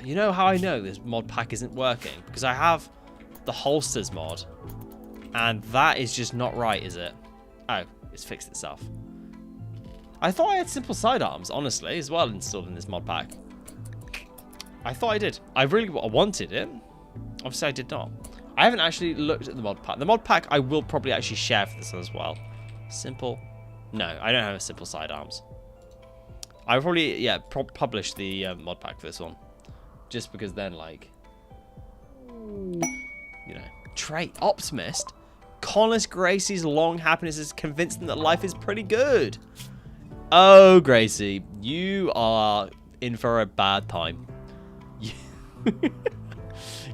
You know how I know this mod pack isn't working? Because I have the holsters mod. And that is just not right, is it? Oh, it's fixed itself. I thought I had simple sidearms, honestly, as well installed in this mod pack. I thought I did. I really wanted it. Obviously, I did not. I haven't actually looked at the mod pack. The mod pack I will probably actually share for this one as well. Simple. No, I don't have a simple sidearms. I will probably, yeah, publish the mod pack for this one. Just because then, like, you know, trait, optimist. Collis Gracie's long happiness has convinced them that life is pretty good. Oh, Gracie, you are in for a bad time.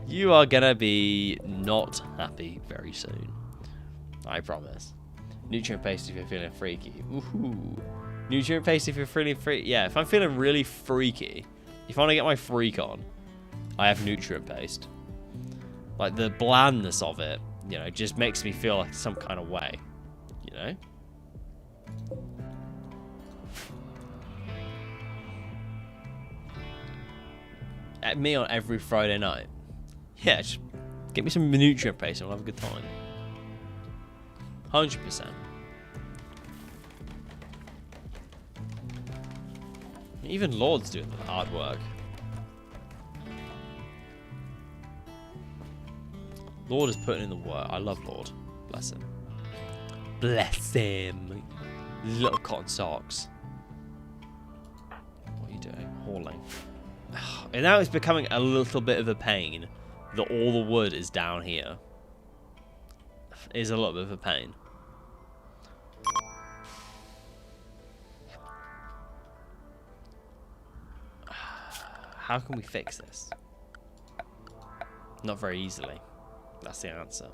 You are gonna be not happy very soon. I promise. Nutrient paste if you're feeling freaky. Ooh. Nutrient paste if you're feeling freaky. Yeah, if I'm feeling really freaky, if I want to get my freak on, I have nutrient paste. Like the blandness of it, you know, just makes me feel like some kind of way, you know? At me on every Friday night. Yeah, just get me some nutrient paste and we'll have a good time. 100%. Even Lord's doing the hard work. Lord is putting in the work. I love Lord. Bless him. Bless him. Little cotton socks. What are you doing? Hauling. And now it's becoming a little bit of a pain that all the wood is down here. It is a little bit of a pain. How can we fix this? Not very easily. That's the answer.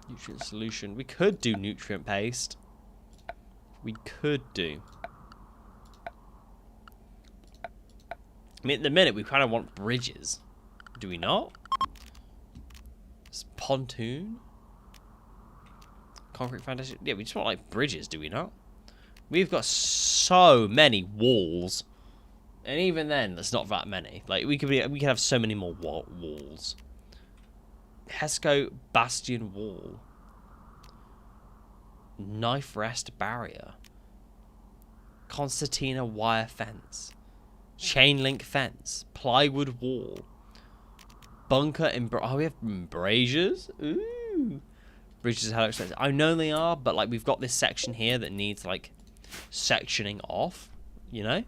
Nutrient solution. We could do nutrient paste. We could do. I mean, at the minute, we kind of want bridges. Do we not? It's pontoon? Concrete foundation? Yeah, we just want, like, bridges, do we not? We've got so many walls. And even then, there's not that many. Like, we could have so many more walls. Hesco Bastion Wall. Knife Rest Barrier. Concertina Wire Fence. Chain Link Fence. Plywood Wall. Bunker oh, we have embrasures? Ooh. Bridges are hella expensive. I know they are, but like we've got this section here that needs like sectioning off, you know?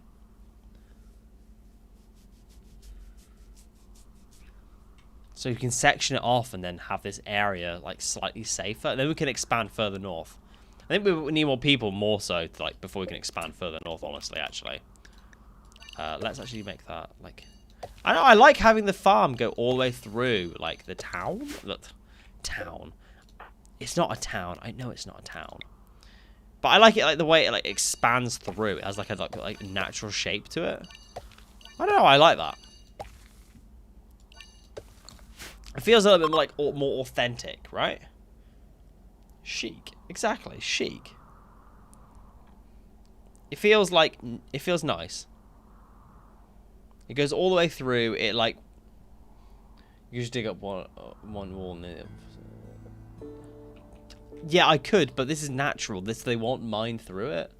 So you can section it off and then have this area like slightly safer. And then we can expand further north. I think we need more people more so to, like before we can expand further north, honestly, actually. Let's actually make that like I know I like having the farm go all the way through like the town. Look, town. It's not a town. I know it's not a town. But I like it like the way it like expands through. It has like a like natural shape to it. I don't know, I like that. It feels a little bit like more authentic, right? Chic. Exactly, chic. It feels nice. It goes all the way through. It like you just dig up one wall and then yeah, I could, but this is natural. They won't mine through it.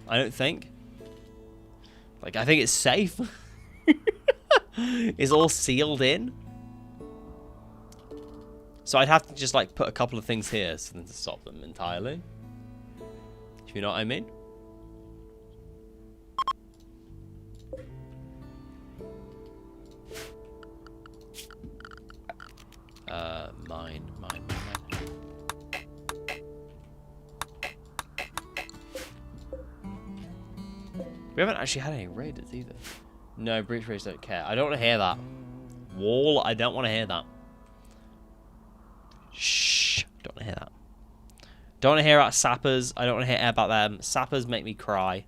I don't think. Like I think it's safe. It's all sealed in. So I'd have to just like put a couple of things here to stop them entirely. If you know what I mean. Mine. We haven't actually had any raiders either. No, breach raiders don't care. I don't want to hear that. Wall, I don't want to hear that. Shh. Don't want to hear that. Don't want to hear about sappers. I don't want to hear about them. Sappers make me cry.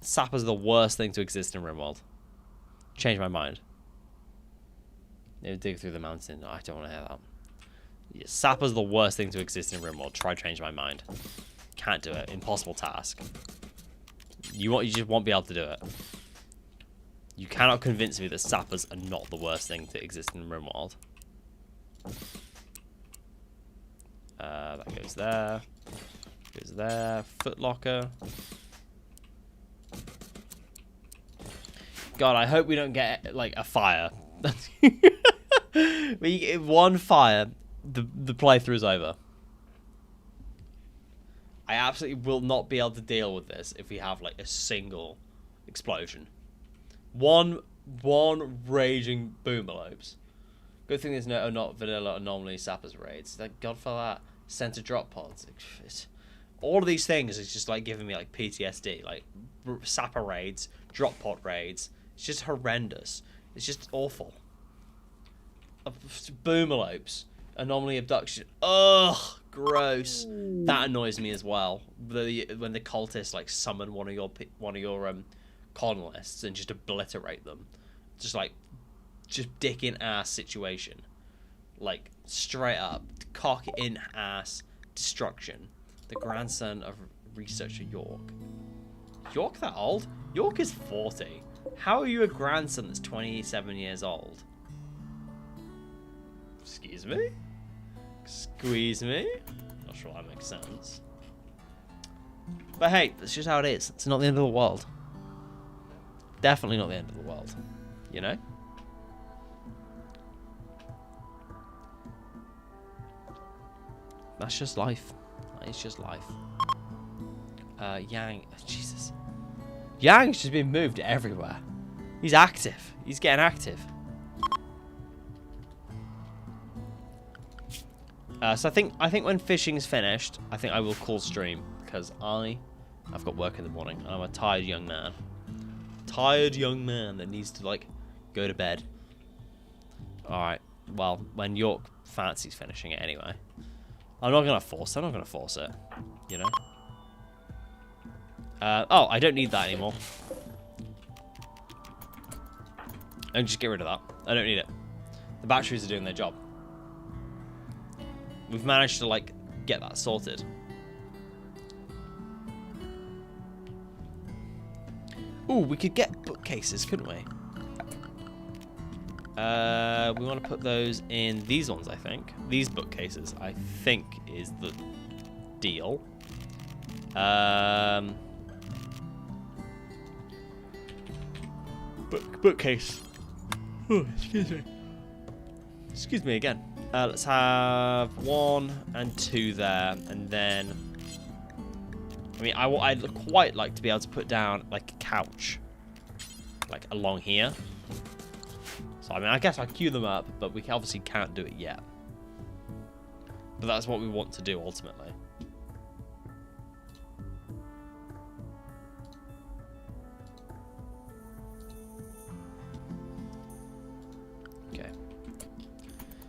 Sappers are the worst thing to exist in Rimworld. Change my mind. They dig through the mountain. I don't want to hear that. Yeah, sappers are the worst thing to exist in Rimworld. Try change my mind. Can't do it. Impossible task. You just won't be able to do it. You cannot convince me that sappers are not the worst thing to exist in Rimworld. That goes there. Goes there. Footlocker. God, I hope we don't get like a fire. We get one fire, the playthrough's over. I absolutely will not be able to deal with this if we have like a single explosion. One raging boomalopes. Good thing there's not vanilla anomaly sappers raids. Thank God for that. Center drop pods. All of these things is just like giving me like PTSD. Like sapper raids, drop pod raids. It's just horrendous. It's just awful. Boomalopes. Anomaly abduction. Ugh, gross. That annoys me as well. When the cultists like summon one of your colonists and just obliterate them. Just dick in ass situation. Like straight up cock in ass destruction. The grandson of researcher York. York that old? York is 40. How are you a grandson that's 27 years old? Excuse me? Squeeze me? Not sure that makes sense. But hey, that's just how it is. It's not the end of the world. Definitely not the end of the world. You know? That's just life. It's just life. Yang, Jesus. Yang's just been moved everywhere. He's active. He's getting active. So I think when fishing's finished, I think I will call stream because I've got work in the morning and I'm a tired young man. Tired young man that needs to like go to bed. All right. Well, when York fancies finishing it anyway. I'm not gonna force it. You know. Oh, I don't need that anymore. And just get rid of that. I don't need it. The batteries are doing their job. We've managed to, like, get that sorted. Ooh, we could get bookcases, couldn't we? We want to put those in these ones, I think. These bookcases, I think, is the deal. Bookcase. Oh, excuse me. Excuse me again. Let's have 1 and 2 there, and then I mean, I'd quite like to be able to put down like a couch, like along here. So I mean, I guess I queue them up, but we obviously can't do it yet. But that's what we want to do ultimately.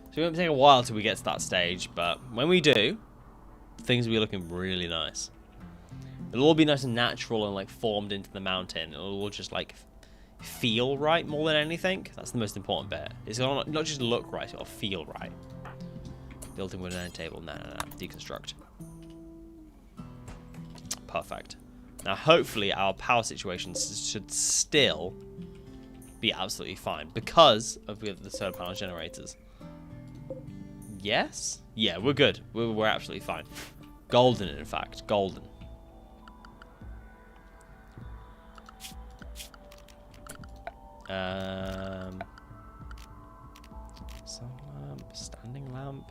So it's going to take a while till we get to that stage, but when we do, things will be looking really nice. It'll all be nice and natural and like formed into the mountain. It'll all just like feel right more than anything. That's the most important bit. It's gonna not just look right, it'll feel right. Building with an end table, no, deconstruct. Perfect. Now hopefully our power situation should still be absolutely fine because of the solar panel generators. Yes? Yeah, we're good. We're absolutely fine. Golden, in fact. Golden. Sun lamp, standing lamp.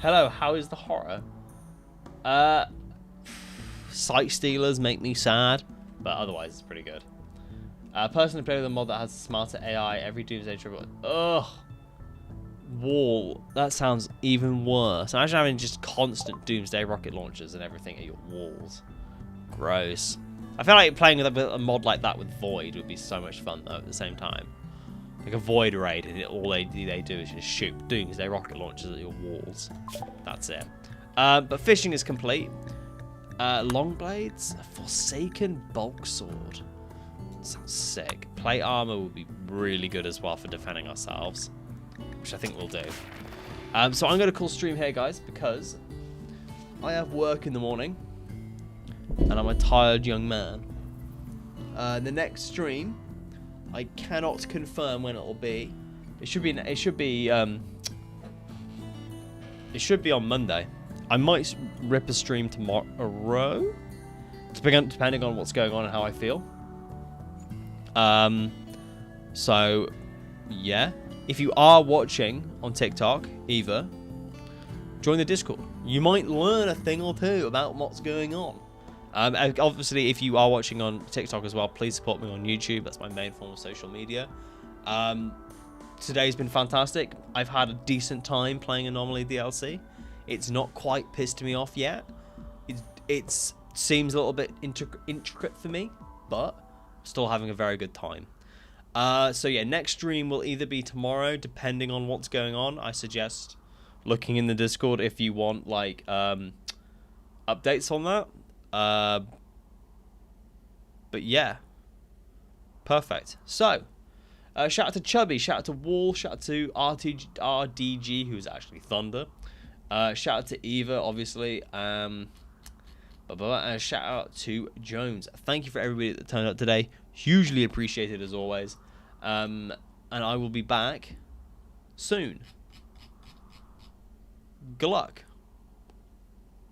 Hello, how is the horror? Sight stealers make me sad, but otherwise it's pretty good. Personally play with a mod that has smarter AI. Every Doomsday triple. Ugh. Wall. That sounds even worse. Imagine having just constant Doomsday rocket launchers and everything at your walls. Gross. I feel like playing with a mod like that with Void would be so much fun though at the same time. Like a Void raid and all they do is just shoot Doomsday rocket launchers at your walls. That's it. But fishing is complete. Long blades. A Forsaken bulk sword. Sounds sick. Plate armor would be really good as well for defending ourselves, which I think we'll do. So I'm going to call stream here, guys, because I have work in the morning, and I'm a tired young man. The next stream, I cannot confirm when it'll be. It should be on Monday. I might rip a stream tomorrow, depending on what's going on and how I feel. So yeah, if you are watching on TikTok, either join the Discord. You might learn a thing or two about what's going on. Obviously, if you are watching on TikTok as well, please support me on YouTube. That's my main form of social media. Today's been fantastic. I've had a decent time playing Anomaly DLC. It's not quite pissed me off yet. It seems a little bit intricate for me, but still having a very good time. So yeah, next stream will either be tomorrow, depending on what's going on. I suggest looking in the Discord if you want like updates on that. But yeah, perfect. So shout out to Chubby, shout out to Wall, shout out to RDG, who's actually Thunder. Shout out to Eva, obviously. And shout out to Jones. Thank you for everybody that turned up today. Hugely appreciated as always. And I will be back soon. Good luck.